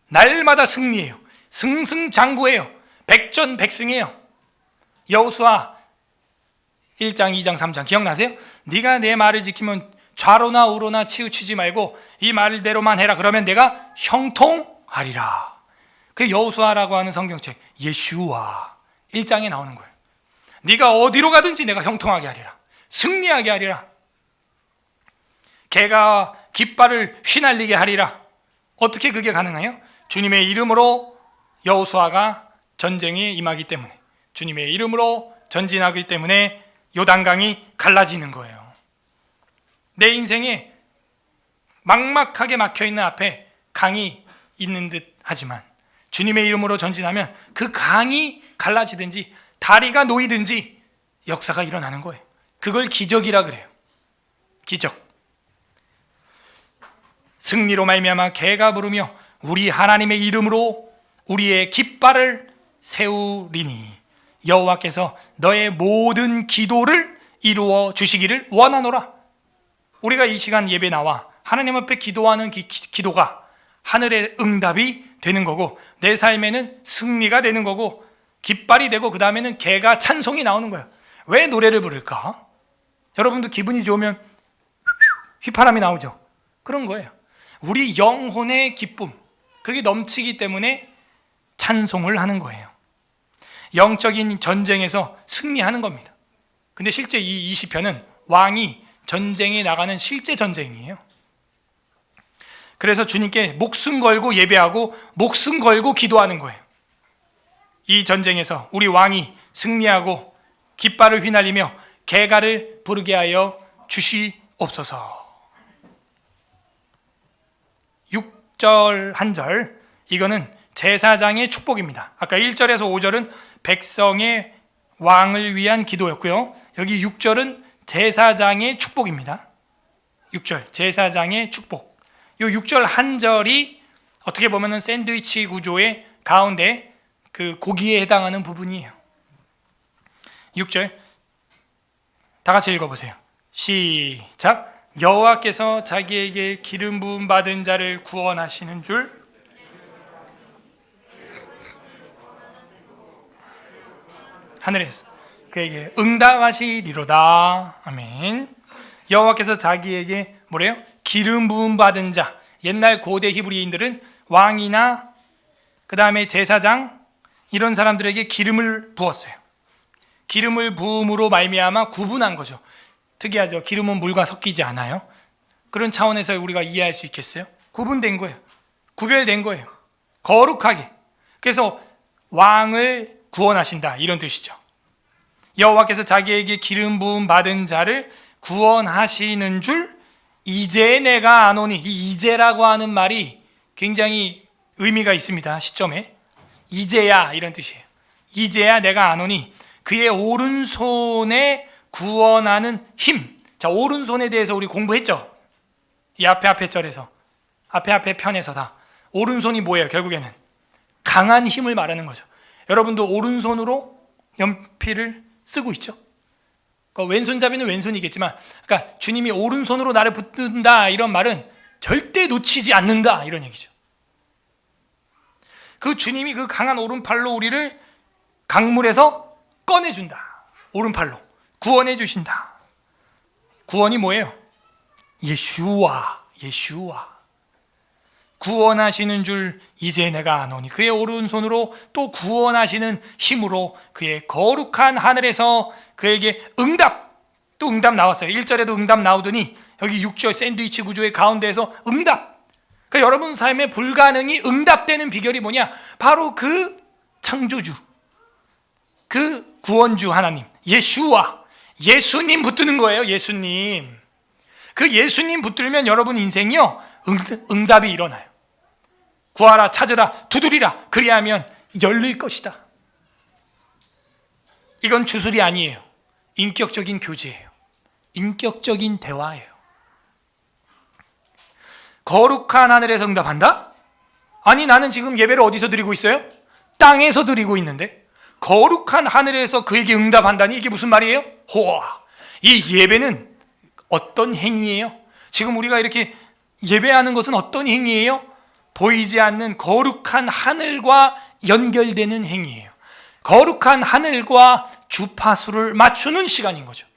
Speaker 1: 날마다 승리해요. 승승장구해요. 백전백승해요. 여호수아 1장, 2장, 3장 기억나세요? 네가 내 말을 지키면 좌로나 우로나 치우치지 말고 이 말대로만 해라. 그러면 내가 형통하리라. 그 여호수아라고 하는 성경책 예슈아 1장에 나오는 거예요. 네가 어디로 가든지 내가 형통하게 하리라. 승리하게 하리라. 개가 깃발을 휘날리게 하리라. 어떻게 그게 가능해요? 주님의 이름으로 여호수아가 전쟁에 임하기 때문에, 주님의 이름으로 전진하기 때문에 요단강이 갈라지는 거예요. 내 인생에 막막하게 막혀있는 앞에 강이 있는 듯 하지만 주님의 이름으로 전진하면 그 강이 갈라지든지 다리가 놓이든지 역사가 일어나는 거예요. 그걸 기적이라 그래요. 기적. 승리로 말미암아 개가 부르며 우리 하나님의 이름으로 우리의 깃발을 세우리니 여호와께서 너의 모든 기도를 이루어 주시기를 원하노라. 우리가 이 시간 예배 나와 하나님 앞에 기도하는 기도가 하늘의 응답이 되는 거고, 내 삶에는 승리가 되는 거고, 깃발이 되고, 그 다음에는 개가 찬송이 나오는 거예요. 왜 노래를 부를까? 여러분도 기분이 좋으면 휘파람이 나오죠. 그런 거예요. 우리 영혼의 기쁨, 그게 넘치기 때문에 찬송을 하는 거예요. 영적인 전쟁에서 승리하는 겁니다. 근데 실제 이 시편은 왕이 전쟁에 나가는 실제 전쟁이에요. 그래서 주님께 목숨 걸고 예배하고 목숨 걸고 기도하는 거예요. 이 전쟁에서 우리 왕이 승리하고 깃발을 휘날리며 개가를 부르게 하여 주시옵소서. 6절 한 절, 이거는 제사장의 축복입니다. 아까 1절에서 5절은 백성의 왕을 위한 기도였고요. 여기 6절은 제사장의 축복입니다. 6절 제사장의 축복. 이 6절 한 절이 어떻게 보면 샌드위치 구조의 가운데 그 고기에 해당하는 부분이에요. 6절 다 같이 읽어보세요. 시작. 여호와께서 자기에게 기름 부음 받은 자를 구원하시는 줄 하늘에서 그에게 응답하시리로다. 아멘. 여호와께서 자기에게 뭐래요? 기름 부음 받은 자. 옛날 고대 히브리인들은 왕이나 그 다음에 제사장 이런 사람들에게 기름을 부었어요. 기름을 부음으로 말미암아 구분한 거죠. 특이하죠. 기름은 물과 섞이지 않아요. 그런 차원에서 우리가 이해할 수 있겠어요? 구분된 거예요. 구별된 거예요. 거룩하게. 그래서 왕을 구원하신다, 이런 뜻이죠. 여호와께서 자기에게 기름 부음 받은 자를 구원하시는 줄 이제 내가 아노니. 이 이제라고 하는 말이 굉장히 의미가 있습니다. 시점에 이제야, 이런 뜻이에요. 이제야 내가 아노니 그의 오른손에 구원하는 힘. 자, 오른손에 대해서 우리 공부했죠. 이 앞에 절에서, 앞에 편에서 다 오른손이 뭐예요? 결국에는 강한 힘을 말하는 거죠. 여러분도 오른손으로 연필을 쓰고 있죠. 그러니까 왼손잡이는 왼손이겠지만, 그러니까 주님이 오른손으로 나를 붙든다, 이런 말은 절대 놓치지 않는다, 이런 얘기죠. 그 주님이 그 강한 오른팔로 우리를 강물에서 꺼내준다. 오른팔로 구원해 주신다. 구원이 뭐예요? 예슈와. 구원하시는 줄 이제 내가 아노니 그의 오른손으로 또 구원하시는 힘으로 그의 거룩한 하늘에서 그에게 응답. 또 응답 나왔어요. 1절에도 응답 나오더니 여기 6절 샌드위치 구조의 가운데에서 응답. 그러니까 여러분 삶에 불가능이 응답되는 비결이 뭐냐? 바로 그 창조주, 그 구원주 하나님, 예슈와, 예수님 붙드는 거예요. 예수님. 그 예수님 붙들면 여러분 인생이요, 응답이 일어나요. 구하라, 찾으라, 두드리라, 그리하면 열릴 것이다. 이건 주술이 아니에요. 인격적인 교제예요. 인격적인 대화예요. 거룩한 하늘에서 응답한다? 아니, 나는 지금 예배를 어디서 드리고 있어요? 땅에서 드리고 있는데 거룩한 하늘에서 그에게 응답한다니, 이게 무슨 말이에요? 호와, 이 예배는 어떤 행위예요? 지금 우리가 이렇게 예배하는 것은 어떤 행위예요? 보이지 않는 거룩한 하늘과 연결되는 행위예요. 거룩한 하늘과 주파수를 맞추는 시간인 거죠.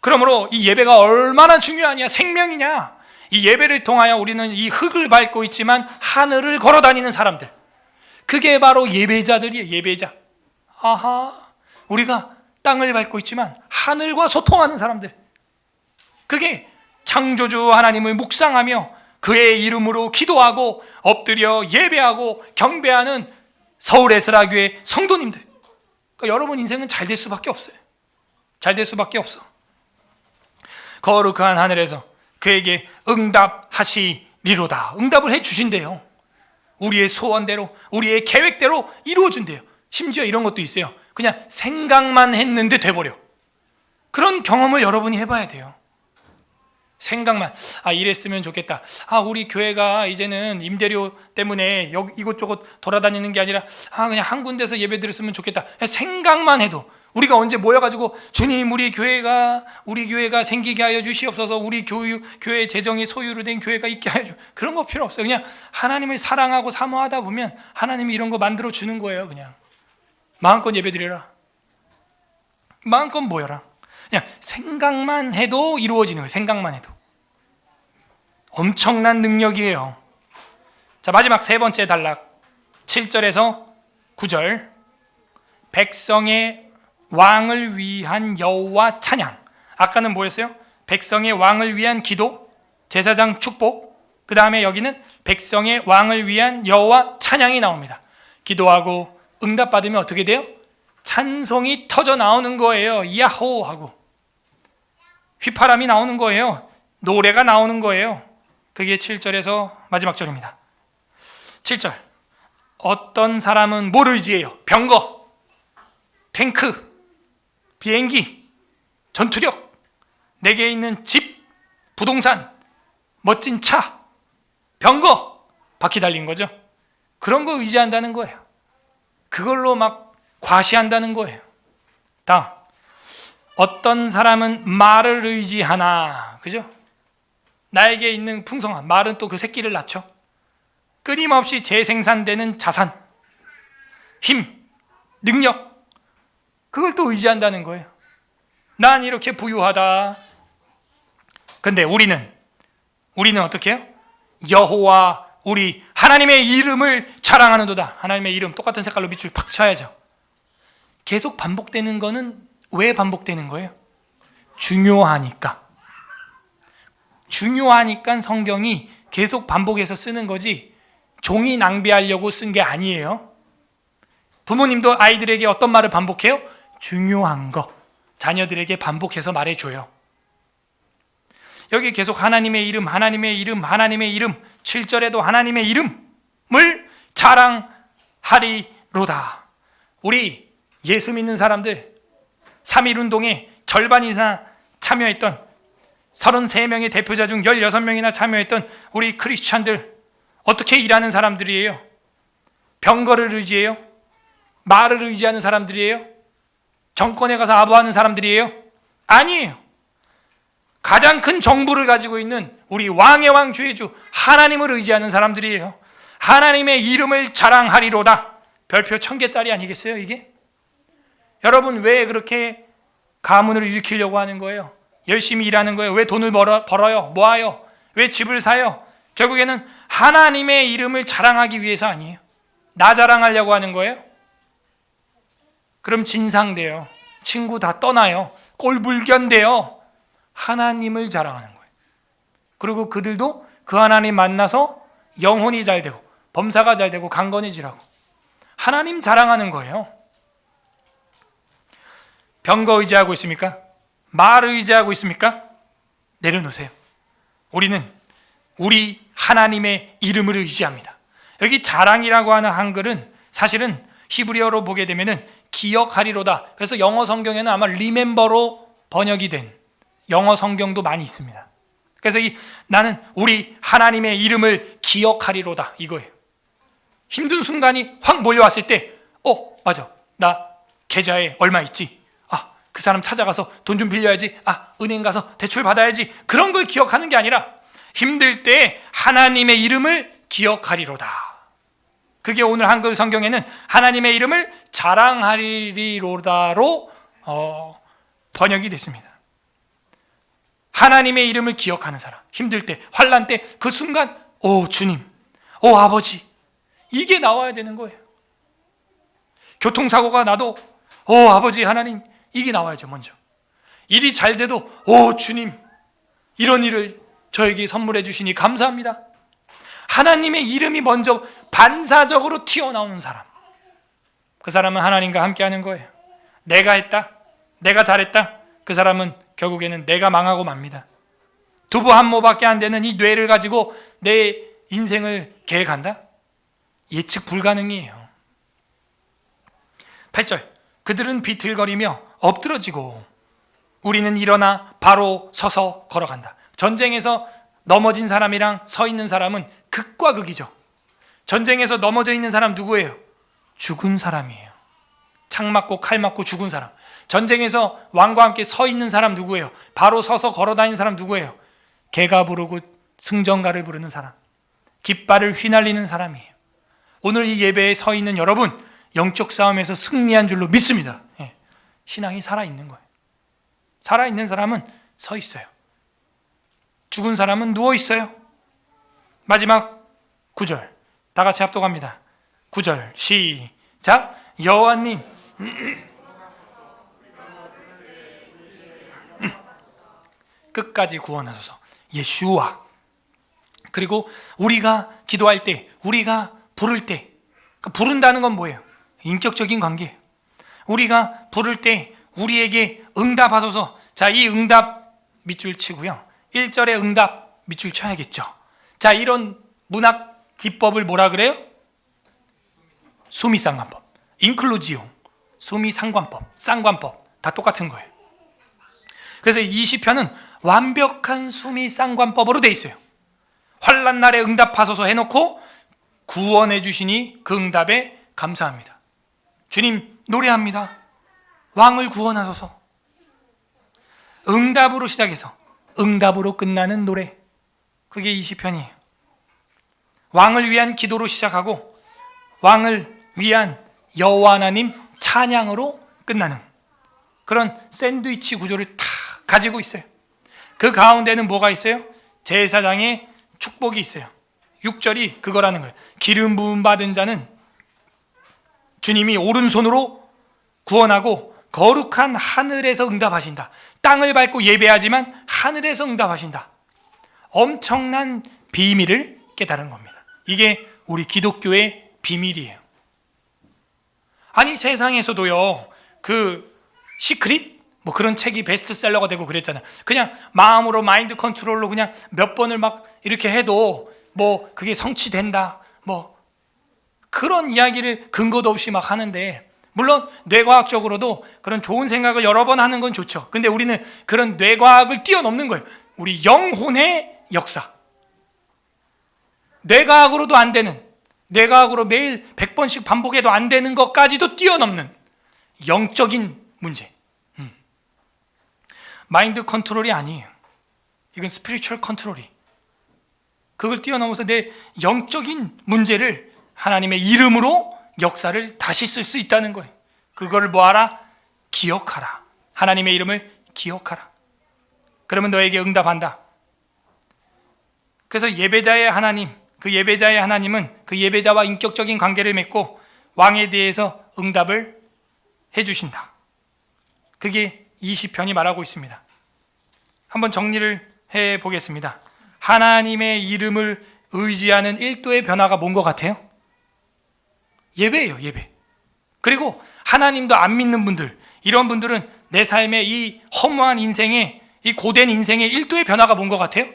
Speaker 1: 그러므로 이 예배가 얼마나 중요하냐, 생명이냐. 이 예배를 통하여 우리는 이 흙을 밟고 있지만 하늘을 걸어다니는 사람들, 그게 바로 예배자들이에요. 예배자. 아하, 우리가 땅을 밟고 있지만 하늘과 소통하는 사람들, 그게 창조주 하나님을 묵상하며 그의 이름으로 기도하고 엎드려 예배하고 경배하는 서울 에스라교회 성도님들. 그러니까 여러분 인생은 잘 될 수밖에 없어요. 잘 될 수밖에 없어. 거룩한 하늘에서 그에게 응답하시리로다. 응답을 해주신대요. 우리의 소원대로, 우리의 계획대로 이루어준대요. 심지어 이런 것도 있어요. 그냥 생각만 했는데 돼버려. 그런 경험을 여러분이 해봐야 돼요. 생각만, 이랬으면 좋겠다. 우리 교회가 이제는 임대료 때문에 이곳저곳 돌아다니는 게 아니라 그냥 한 군데서 예배 드렸으면 좋겠다. 생각만 해도 우리가 언제 모여가지고 주님 우리 교회가 생기게 하여 주시옵소서, 우리 교회 재정이 소유로 된 교회가 있게 하여 주, 그런 거 필요 없어요. 그냥 하나님을 사랑하고 사모하다 보면 하나님이 이런 거 만들어 주는 거예요. 그냥 마음껏 예배 드려라, 마음껏 모여라. 그냥 생각만 해도 이루어지는 거예요. 생각만 해도. 엄청난 능력이에요. 자, 마지막 세 번째 단락 7절에서 9절. 백성의 왕을 위한 여호와 찬양. 아까는 뭐였어요? 백성의 왕을 위한 기도, 제사장 축복. 그 다음에 여기는 백성의 왕을 위한 여호와 찬양이 나옵니다. 기도하고 응답받으면 어떻게 돼요? 찬송이 터져 나오는 거예요. 야호 하고 휘파람이 나오는 거예요. 노래가 나오는 거예요. 그게 7절에서 마지막 절입니다. 7절. 어떤 사람은 뭐를 의지해요? 병거, 탱크, 비행기, 전투력, 내게 있는 집, 부동산, 멋진 차, 병거, 바퀴 달린 거죠. 그런 거 의지한다는 거예요. 그걸로 막 과시한다는 거예요. 다음. 어떤 사람은 말을 의지하나. 그죠? 나에게 있는 풍성함. 말은 또 그 새끼를 낳죠. 끊임없이 재생산되는 자산, 힘, 능력, 그걸 또 의지한다는 거예요. 난 이렇게 부유하다. 근데 우리는 어떻게 해요? 여호와 우리 하나님의 이름을 자랑하는도다. 하나님의 이름 똑같은 색깔로 밑줄 팍 쳐야죠. 계속 반복되는 거는 왜 반복되는 거예요? 중요하니까. 중요하니까 성경이 계속 반복해서 쓰는 거지 종이 낭비하려고 쓴 게 아니에요. 부모님도 아이들에게 어떤 말을 반복해요? 중요한 거 자녀들에게 반복해서 말해줘요. 여기 계속 하나님의 이름, 하나님의 이름, 하나님의 이름, 7절에도 하나님의 이름을 자랑하리로다. 우리 예수 믿는 사람들 3.1운동에 절반 이상 참여했던 33명의 대표자 중 16명이나 참여했던 우리 크리스찬들 어떻게 일하는 사람들이에요? 병거를 의지해요? 말을 의지하는 사람들이에요? 정권에 가서 아부하는 사람들이에요? 아니에요. 가장 큰 정부를 가지고 있는 우리 왕의 왕 주의 주 하나님을 의지하는 사람들이에요. 하나님의 이름을 자랑하리로다. 별표 1000개짜리 아니겠어요 이게? 여러분 왜 그렇게 가문을 일으키려고 하는 거예요? 열심히 일하는 거예요. 왜 돈을 벌어요? 모아요? 왜 집을 사요? 결국에는 하나님의 이름을 자랑하기 위해서 아니에요. 나 자랑하려고 하는 거예요? 그럼 진상돼요. 친구 다 떠나요. 꼴불견돼요. 하나님을 자랑하는 거예요. 그리고 그들도 그 하나님 만나서 영혼이 잘 되고 범사가 잘 되고 강건해지라고 하나님 자랑하는 거예요. 병거 의지하고 있습니까? 말을 의지하고 있습니까? 내려놓으세요. 우리는 우리 하나님의 이름을 의지합니다. 여기 자랑이라고 하는 한글은 사실은 히브리어로 보게 되면은 기억하리로다. 그래서 영어 성경에는 아마 remember로 번역이 된 영어 성경도 많이 있습니다. 그래서 나는 우리 하나님의 이름을 기억하리로다 이거예요. 힘든 순간이 확 몰려왔을 때 맞아, 나 계좌에 얼마 있지? 그 사람 찾아가서 돈 좀 빌려야지. 은행 가서 대출 받아야지. 그런 걸 기억하는 게 아니라 힘들 때 하나님의 이름을 기억하리로다. 그게 오늘 한글 성경에는 하나님의 이름을 자랑하리로다로 번역이 됐습니다. 하나님의 이름을 기억하는 사람, 힘들 때, 환난 때 그 순간 주님, 아버지, 이게 나와야 되는 거예요. 교통사고가 나도 아버지 하나님, 이게 나와야죠. 먼저 일이 잘 돼도 주님, 이런 일을 저에게 선물해 주시니 감사합니다. 하나님의 이름이 먼저 반사적으로 튀어나오는 사람, 그 사람은 하나님과 함께하는 거예요. 내가 했다, 내가 잘했다, 그 사람은 결국에는 내가 망하고 맙니다. 두부 한 모밖에 안 되는 이 뇌를 가지고 내 인생을 계획한다? 예측 불가능이에요. 8절, 그들은 비틀거리며 엎드러지고 우리는 일어나 바로 서서 걸어간다. 전쟁에서 넘어진 사람이랑 서 있는 사람은 극과 극이죠. 전쟁에서 넘어져 있는 사람 누구예요? 죽은 사람이에요. 창 맞고 칼 맞고 죽은 사람. 전쟁에서 왕과 함께 서 있는 사람 누구예요? 바로 서서 걸어 다니는 사람 누구예요? 개가 부르고 승전가를 부르는 사람, 깃발을 휘날리는 사람이에요. 오늘 이 예배에 서 있는 여러분, 영적 싸움에서 승리한 줄로 믿습니다. 신앙이 살아있는 거예요. 살아있는 사람은 서 있어요. 죽은 사람은 누워 있어요. 마지막 9절, 다 같이 합독합니다. 9절 시작. 여호와님 끝까지 구원하소서. 예슈아. 그리고 우리가 기도할 때, 우리가 부를 때, 부른다는 건 뭐예요? 인격적인 관계예요. 우리가 부를 때 우리에게 응답하소서. 자, 이 응답 밑줄 치고요, 1절에 응답 밑줄 쳐야겠죠. 자, 이런 문학 기법을 뭐라 그래요? 수미상관법, 인클루지오, 수미상관법, 쌍관법, 다 똑같은 거예요. 그래서 이 시편은 완벽한 수미상관법으로 돼 있어요. 환난 날에 응답하소서 해놓고 구원해 주시니 그 응답에 감사합니다. 주님 노래합니다. 왕을 구원하소서. 응답으로 시작해서 응답으로 끝나는 노래, 그게 이 시편이에요. 왕을 위한 기도로 시작하고 왕을 위한 여호와 하나님 찬양으로 끝나는 그런 샌드위치 구조를 다 가지고 있어요. 그 가운데는 뭐가 있어요? 제사장의 축복이 있어요. 6절이 그거라는 거예요. 기름 부음 받은 자는 주님이 오른손으로 구원하고 거룩한 하늘에서 응답하신다. 땅을 밟고 예배하지만 하늘에서 응답하신다. 엄청난 비밀을 깨달은 겁니다. 이게 우리 기독교의 비밀이에요. 아니, 세상에서도요, 그 시크릿 뭐 그런 책이 베스트셀러가 되고 그랬잖아요. 그냥 마음으로 마인드 컨트롤로 그냥 몇 번을 막 이렇게 해도 뭐 그게 성취된다, 뭐 그런 이야기를 근거도 없이 막 하는데, 물론 뇌과학적으로도 그런 좋은 생각을 여러 번 하는 건 좋죠. 근데 우리는 그런 뇌과학을 뛰어넘는 거예요. 우리 영혼의 역사, 뇌과학으로도 안 되는, 뇌과학으로 매일 100번씩 반복해도 안 되는 것까지도 뛰어넘는 영적인 문제. 마인드 컨트롤이 아니에요. 이건 스피리추얼 컨트롤이, 그걸 뛰어넘어서 내 영적인 문제를 하나님의 이름으로 역사를 다시 쓸 수 있다는 거예요. 그걸 뭐하라? 기억하라. 하나님의 이름을 기억하라. 그러면 너에게 응답한다. 그래서 예배자의 하나님, 그 예배자의 하나님은 그 예배자와 인격적인 관계를 맺고 왕에 대해서 응답을 해주신다. 그게 이 시편이 말하고 있습니다. 한번 정리를 해보겠습니다. 하나님의 이름을 의지하는 1도의 변화가 뭔 것 같아요? 예배예요, 예배. 그리고 하나님도 안 믿는 분들, 이런 분들은 내 삶의 이 허무한 인생에, 이 고된 인생의 1도의 변화가 뭔 것 같아요?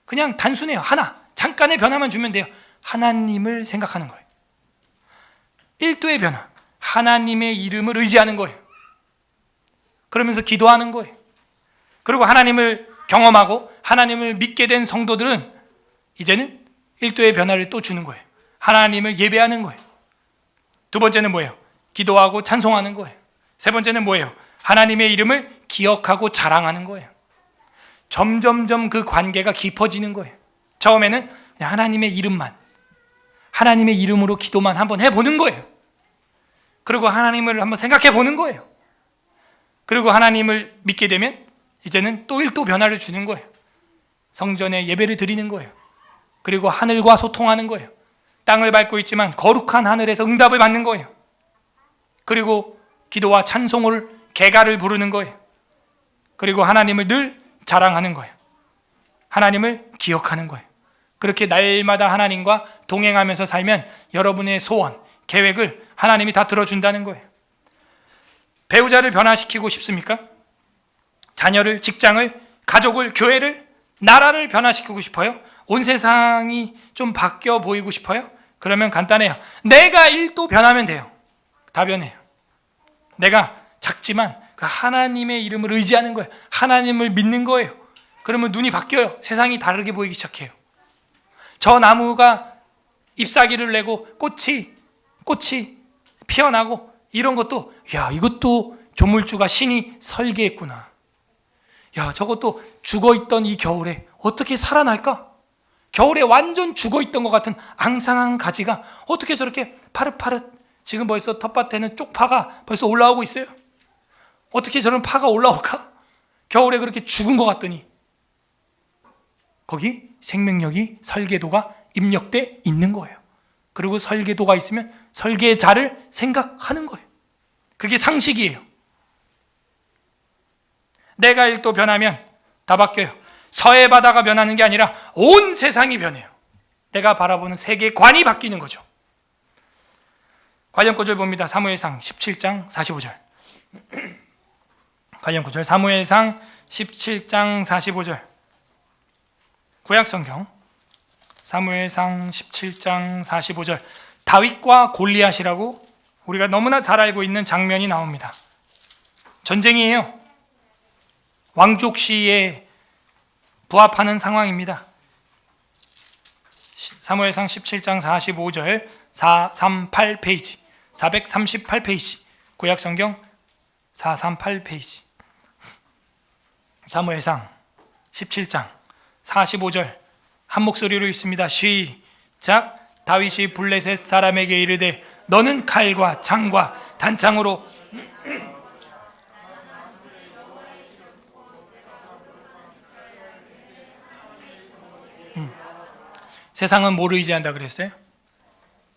Speaker 1: 그냥 단순해요. 하나, 잠깐의 변화만 주면 돼요. 하나님을 생각하는 거예요. 1도의 변화, 하나님의 이름을 의지하는 거예요. 그러면서 기도하는 거예요. 그리고 하나님을 경험하고 하나님을 믿게 된 성도들은 이제는 1도의 변화를 또 주는 거예요. 하나님을 예배하는 거예요. 두 번째는 뭐예요? 기도하고 찬송하는 거예요. 세 번째는 뭐예요? 하나님의 이름을 기억하고 자랑하는 거예요. 점점점 그 관계가 깊어지는 거예요. 처음에는 그냥 하나님의 이름만, 하나님의 이름으로 기도만 한번 해보는 거예요. 그리고 하나님을 한번 생각해 보는 거예요. 그리고 하나님을 믿게 되면 이제는 또 1도 변화를 주는 거예요. 성전에 예배를 드리는 거예요. 그리고 하늘과 소통하는 거예요. 땅을 밟고 있지만 거룩한 하늘에서 응답을 받는 거예요. 그리고 기도와 찬송을, 개가를 부르는 거예요. 그리고 하나님을 늘 자랑하는 거예요. 하나님을 기억하는 거예요. 그렇게 날마다 하나님과 동행하면서 살면 여러분의 소원, 계획을 하나님이 다 들어준다는 거예요. 배우자를 변화시키고 싶습니까? 자녀를, 직장을, 가족을, 교회를, 나라를 변화시키고 싶어요? 온 세상이 좀 바뀌어 보이고 싶어요? 그러면 간단해요. 내가 1도 변하면 돼요. 다 변해요. 내가 작지만 그 하나님의 이름을 의지하는 거예요. 하나님을 믿는 거예요. 그러면 눈이 바뀌어요. 세상이 다르게 보이기 시작해요. 저 나무가 잎사귀를 내고 꽃이 피어나고 이런 것도, 야, 이것도 조물주가 신이 설계했구나. 야, 저것도 죽어있던 이 겨울에 어떻게 살아날까? 겨울에 완전 죽어있던 것 같은 앙상한 가지가 어떻게 저렇게 파릇파릇, 지금 벌써 텃밭에는 쪽파가 벌써 올라오고 있어요. 어떻게 저런 파가 올라올까? 겨울에 그렇게 죽은 것 같더니 거기 생명력이, 설계도가 입력돼 있는 거예요. 그리고 설계도가 있으면 설계자를 생각하는 거예요. 그게 상식이에요. 내가 1도 변하면 다 바뀌어요. 서해 바다가 변하는 게 아니라 온 세상이 변해요. 내가 바라보는 세계관이 바뀌는 거죠. 관련 구절 봅니다. 사무엘상 17장 45절. 관련 구절 사무엘상 17장 45절. 구약성경 사무엘상 17장 45절. 다윗과 골리앗이라고 우리가 너무나 잘 알고 있는 장면이 나옵니다. 전쟁이에요. 왕족시에 부합하는 상황입니다. 사무엘상 17장 45절 438페이지 438페이지 구약성경 438페이지 사무엘상 17장 45절 한 목소리로 읽습니다. 시작. 다윗이 블레셋 사람에게 이르되 너는 칼과 창과 단창으로 세상은 뭐를 의지한다 그랬어요?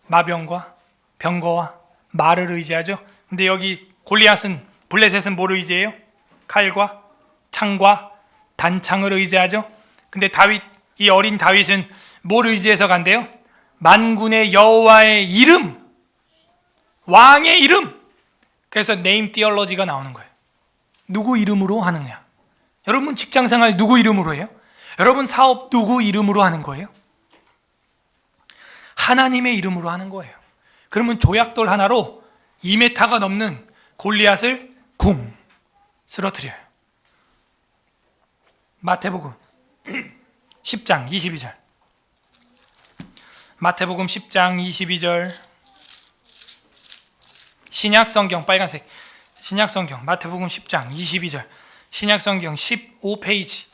Speaker 1: 마병과 병거와 말을 의지하죠. 근데 여기 골리앗은, 블레셋은 뭐를 의지해요? 칼과 창과 단창을 의지하죠. 근데 다윗, 이 어린 다윗은 뭘 의지해서 간대요? 만군의 여호와의 이름, 왕의 이름. 그래서 네임 띠얼러지가 나오는 거예요. 누구 이름으로 하느냐? 여러분 직장생활 누구 이름으로 해요? 여러분 사업 누구 이름으로 하는 거예요? 하나님의 이름으로 하는 거예요. 그러면 조약돌 하나로 2m가 넘는 골리앗을 쿵 쓰러뜨려요. 마태복음 10장 22절. 마태복음 10장 22절. 신약성경 빨간색 신약성경 마태복음 10장 22절. 신약성경 15페이지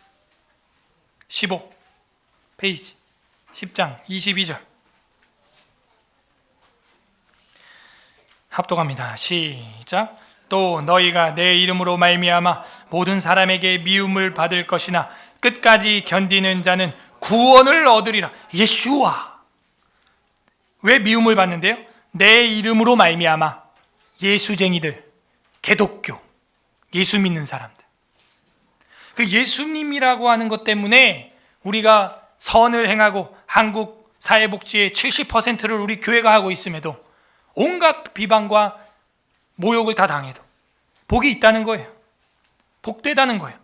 Speaker 1: 15페이지 10장 22절. 합독합니다. 시작. 또 너희가 내 이름으로 말미암아 모든 사람에게 미움을 받을 것이나 끝까지 견디는 자는 구원을 얻으리라. 예수와. 왜 미움을 받는데요? 내 이름으로 말미암아. 예수쟁이들, 개독교, 예수 믿는 사람들. 그 예수님이라고 하는 것 때문에 우리가 선을 행하고 한국 사회복지의 70%를 우리 교회가 하고 있음에도 온갖 비방과 모욕을 다 당해도 복이 있다는 거예요. 복되다는 거예요.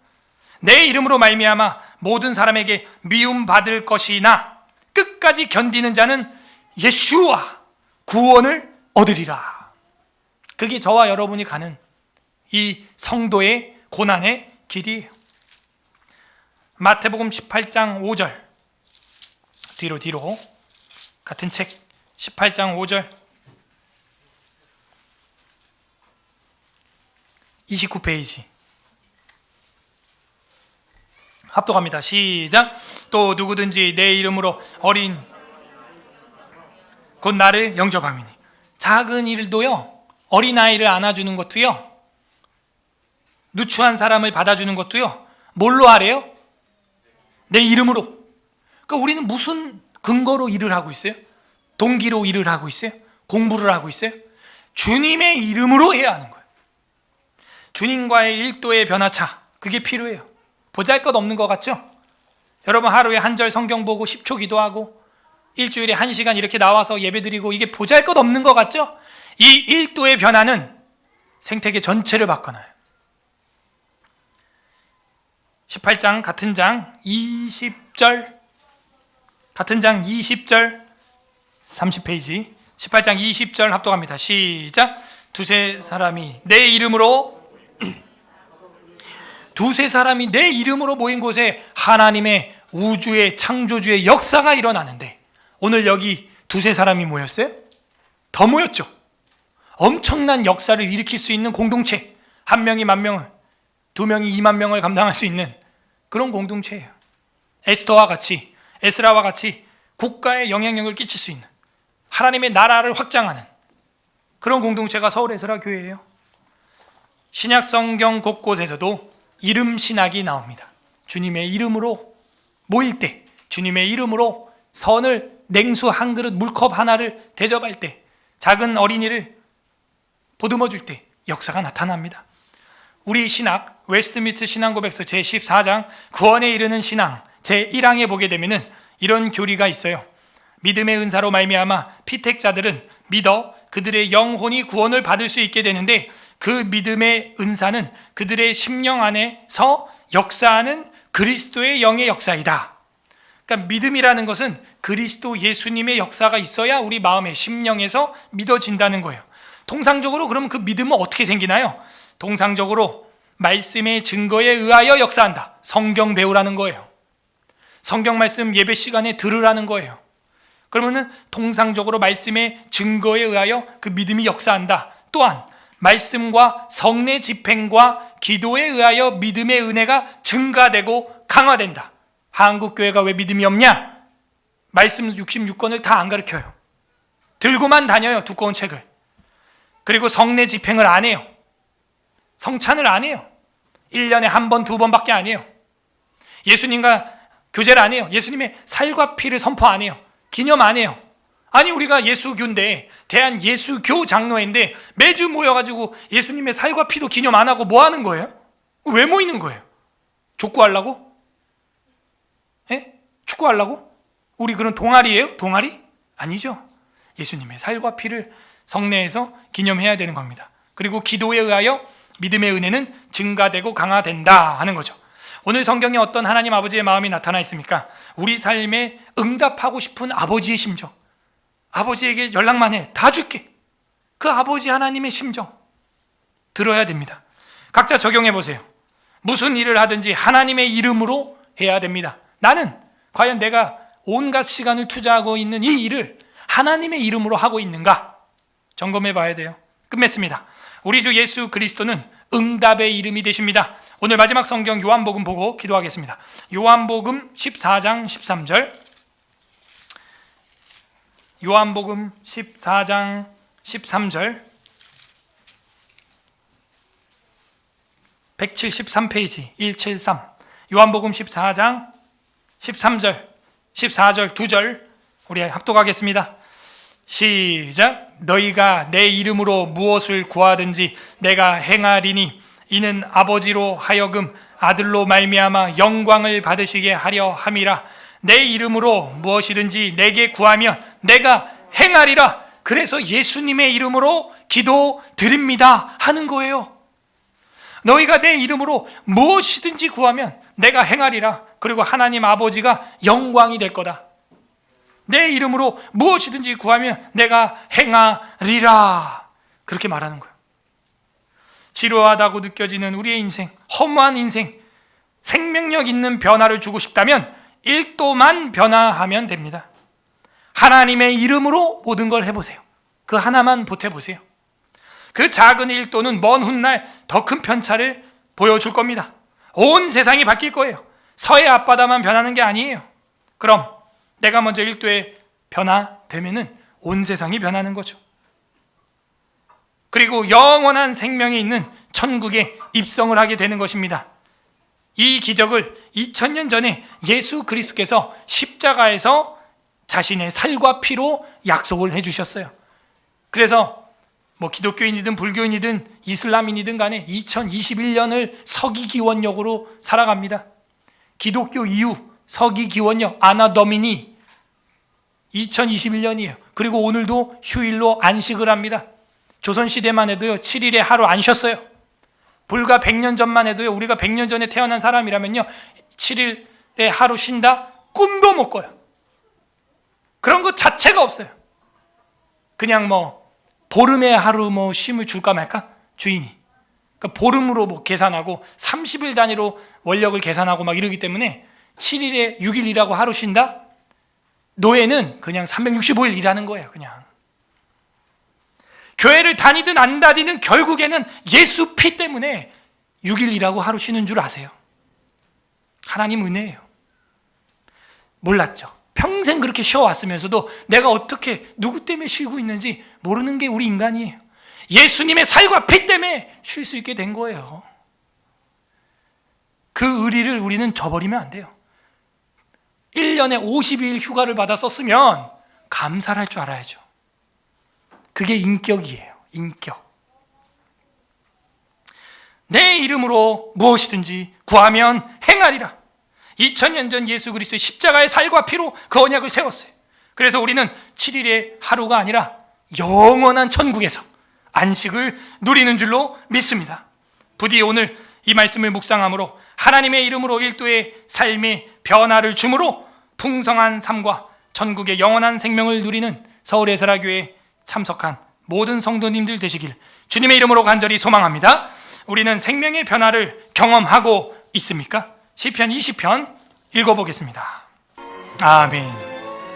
Speaker 1: 내 이름으로 말미암아 모든 사람에게 미움 받을 것이나 끝까지 견디는 자는 예수와 구원을 얻으리라. 그게 저와 여러분이 가는 이 성도의 고난의 길이에요. 마태복음 18장 5절. 뒤로 같은 책 18장 5절 29페이지 합독합니다. 시작. 또 누구든지 내 이름으로 어린 곧 나를 영접함이니. 작은 일도요, 어린아이를 안아주는 것도요, 누추한 사람을 받아주는 것도요, 뭘로 하래요? 내 이름으로. 그러니까 우리는 무슨 근거로 일을 하고 있어요? 동기로 일을 하고 있어요? 공부를 하고 있어요? 주님의 이름으로 해야 하는 거예요. 주님과의 1도의 변화차, 그게 필요해요. 보잘것 없는 것 같죠? 여러분 하루에 한 절 성경 보고 10초 기도하고 일주일에 1시간 이렇게 나와서 예배드리고 이게 보잘것없는 것 같죠? 이 1도의 변화는 생태계 전체를 바꿔놔요. 18장 같은 장 20절, 같은 장 20절 30페이지 18장 20절 합독합니다. 시작. 두세 사람이 내 이름으로 모인 곳에 하나님의 우주의 창조주의 역사가 일어나는데, 오늘 여기 두세 사람이 모였어요? 더 모였죠. 엄청난 역사를 일으킬 수 있는 공동체, 한 명이 10,000명을, 두 명이 20,000명을 감당할 수 있는 그런 공동체예요. 에스더와 같이, 에스라와 같이 국가에 영향력을 끼칠 수 있는, 하나님의 나라를 확장하는 그런 공동체가 서울 에스라 교회예요. 신약 성경 곳곳에서도 이름 신학이 나옵니다. 주님의 이름으로 모일 때, 주님의 이름으로 선을, 냉수 한 그릇, 물컵 하나를 대접할 때, 작은 어린이를 보듬어 줄 때 역사가 나타납니다. 우리 신학, 웨스트민스터 신앙고백서 제14장 구원에 이르는 신앙 제1항에 보게 되면은 이런 교리가 있어요. 믿음의 은사로 말미암아 피택자들은 믿어 그들의 영혼이 구원을 받을 수 있게 되는데, 그 믿음의 은사는 그들의 심령 안에서 역사하는 그리스도의 영의 역사이다. 그러니까 믿음이라는 것은 그리스도 예수님의 역사가 있어야 우리 마음의 심령에서 믿어진다는 거예요. 통상적으로 그러면 그 믿음은 어떻게 생기나요? 통상적으로 말씀의 증거에 의하여 역사한다. 성경 배우라는 거예요. 성경 말씀 예배 시간에 들으라는 거예요. 그러면은 통상적으로 말씀의 증거에 의하여 그 믿음이 역사한다. 또한 말씀과 성례 집행과 기도에 의하여 믿음의 은혜가 증가되고 강화된다. 한국교회가 왜 믿음이 없냐? 말씀 66권을 다 안 가르쳐요. 들고만 다녀요, 두꺼운 책을. 그리고 성례 집행을 안 해요. 성찬을 안 해요. 1년에 한 번, 두 번밖에 안 해요. 예수님과 교제를 안 해요. 예수님의 살과 피를 선포 안 해요. 기념 안 해요. 아니, 우리가 예수교인데, 대한 예수교 장로회인데 매주 모여가지고 예수님의 살과 피도 기념 안 하고 뭐 하는 거예요? 왜 모이는 거예요? 족구하려고? 예? 축구하려고? 우리 그런 동아리예요? 동아리? 아니죠. 예수님의 살과 피를 성례에서 기념해야 되는 겁니다. 그리고 기도에 의하여 믿음의 은혜는 증가되고 강화된다 하는 거죠. 오늘 성경에 어떤 하나님 아버지의 마음이 나타나 있습니까? 우리 삶에 응답하고 싶은 아버지의 심정. 아버지에게 연락만 해, 다 줄게. 그 아버지 하나님의 심정 들어야 됩니다. 각자 적용해 보세요. 무슨 일을 하든지 하나님의 이름으로 해야 됩니다. 나는 과연 내가 온갖 시간을 투자하고 있는 이 일을 하나님의 이름으로 하고 있는가? 점검해 봐야 돼요. 끝맺습니다. 우리 주 예수 그리스도는 응답의 이름이 되십니다. 오늘 마지막 성경 요한복음 보고 기도하겠습니다. 요한복음 14장 13절. 요한복음 14장 13절. 173페이지 173. 요한복음 14장 13절 14절 2절 우리 합독하겠습니다. 시작. 너희가 내 이름으로 무엇을 구하든지 내가 행하리니 이는 아버지로 하여금 아들로 말미암아 영광을 받으시게 하려 함이라. 내 이름으로 무엇이든지 내게 구하면 내가 행하리라. 그래서 예수님의 이름으로 기도 드립니다 하는 거예요. 너희가 내 이름으로 무엇이든지 구하면 내가 행하리라. 그리고 하나님 아버지가 영광이 될 거다. 내 이름으로 무엇이든지 구하면 내가 행하리라. 그렇게 말하는 거예요. 지루하다고 느껴지는 우리의 인생, 허무한 인생, 생명력 있는 변화를 주고 싶다면 1도만 변화하면 됩니다. 하나님의 이름으로 모든 걸 해보세요. 그 하나만 보태보세요. 그 작은 1도는 먼 훗날 더 큰 편차를 보여줄 겁니다. 온 세상이 바뀔 거예요. 서해 앞바다만 변하는 게 아니에요. 그럼 내가 먼저 1도에 변화되면은 온 세상이 변하는 거죠. 그리고 영원한 생명이 있는 천국에 입성을 하게 되는 것입니다. 이 기적을 2000년 전에 예수 그리스도께서 십자가에서 자신의 살과 피로 약속을 해주셨어요. 그래서 뭐 기독교인이든 불교인이든 이슬람인이든 간에 2021년을 서기기원역으로 살아갑니다. 기독교 이후 서기기원역 아나더미니 2021년이에요. 그리고 오늘도 휴일로 안식을 합니다. 조선시대만 해도요 7일에 하루 안 쉬었어요. 불과 100년 전만 해도요 우리가 100년 전에 태어난 사람이라면요 7일에 하루 쉰다? 꿈도 못 꿔요. 그런 것 자체가 없어요. 그냥 보름에 하루 쉼을 줄까 말까? 주인이. 그러니까 보름으로 계산하고 30일 단위로 원력을 계산하고 막 이러기 때문에 7일에 6일 일하고 하루 쉰다? 노예는 그냥 365일 일하는 거예요. 그냥. 교회를 다니든 안 다니든 결국에는 예수 피 때문에 6일 일하고 하루 쉬는 줄 아세요? 하나님 은혜예요. 몰랐죠. 평생 그렇게 쉬어왔으면서도 내가 어떻게 누구 때문에 쉬고 있는지 모르는 게 우리 인간이에요. 예수님의 살과 피 때문에 쉴 수 있게 된 거예요. 그 의리를 우리는 저버리면 안 돼요. 1년에 52일 휴가를 받아 썼으면 감사를 할 줄 알아야죠. 그게 인격이에요. 인격. 내 이름으로 무엇이든지 구하면 행하리라. 2000년 전 예수 그리스도의 십자가의 살과 피로 그 언약을 세웠어요. 그래서 우리는 7일의 하루가 아니라 영원한 천국에서 안식을 누리는 줄로 믿습니다. 부디 오늘 이 말씀을 묵상함으로 하나님의 이름으로 일도의 삶의 변화를 주므로 풍성한 삶과 천국의 영원한 생명을 누리는 서울예사라교회에 참석한 모든 성도님들 되시길 주님의 이름으로 간절히 소망합니다. 우리는 생명의 변화를 경험하고 있습니까? 시편 20편 읽어보겠습니다. 아멘.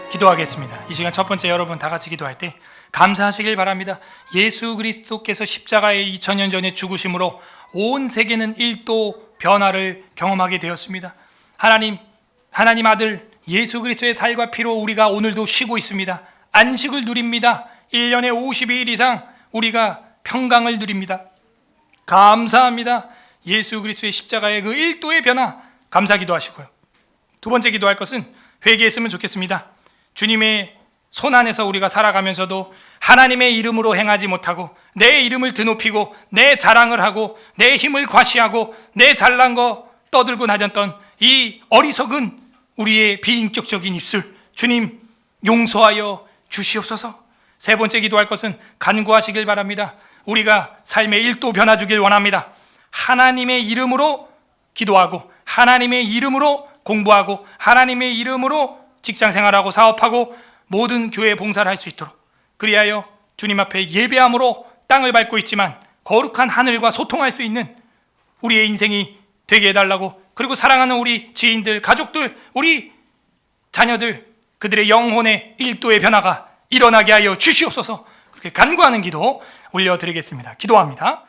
Speaker 1: 기도하겠습니다. 이 시간 첫 번째 여러분 다 같이 기도할 때 감사하시길 바랍니다. 예수 그리스도께서 십자가에 2000년 전에 죽으심으로 온 세계는 1도 변화를 경험하게 되었습니다. 하나님 아들 예수 그리스도의 살과 피로 우리가 오늘도 쉬고 있습니다. 안식을 누립니다. 1년에 52일 이상 우리가 평강을 누립니다. 감사합니다. 예수 그리스도의 십자가의 그 1도의 변화 감사 기도하시고요. 두 번째 기도할 것은 회개했으면 좋겠습니다. 주님의 손 안에서 우리가 살아가면서도 하나님의 이름으로 행하지 못하고 내 이름을 드높이고 내 자랑을 하고 내 힘을 과시하고 내 잘난 거 떠들고 다녔던 이 어리석은 우리의 비인격적인 입술 주님 용서하여 주시옵소서. 세 번째 기도할 것은 간구하시길 바랍니다. 우리가 삶의 1도 변화 주길 원합니다. 하나님의 이름으로 기도하고 하나님의 이름으로 공부하고 하나님의 이름으로 직장 생활하고 사업하고 모든 교회 봉사를 할 수 있도록 그리하여 주님 앞에 예배함으로 땅을 밟고 있지만 거룩한 하늘과 소통할 수 있는 우리의 인생이 되게 해달라고 그리고 사랑하는 우리 지인들, 가족들, 우리 자녀들 그들의 영혼의 1도의 변화가 일어나게 하여 주시옵소서. 그렇게 간구하는 기도 올려드리겠습니다. 기도합니다.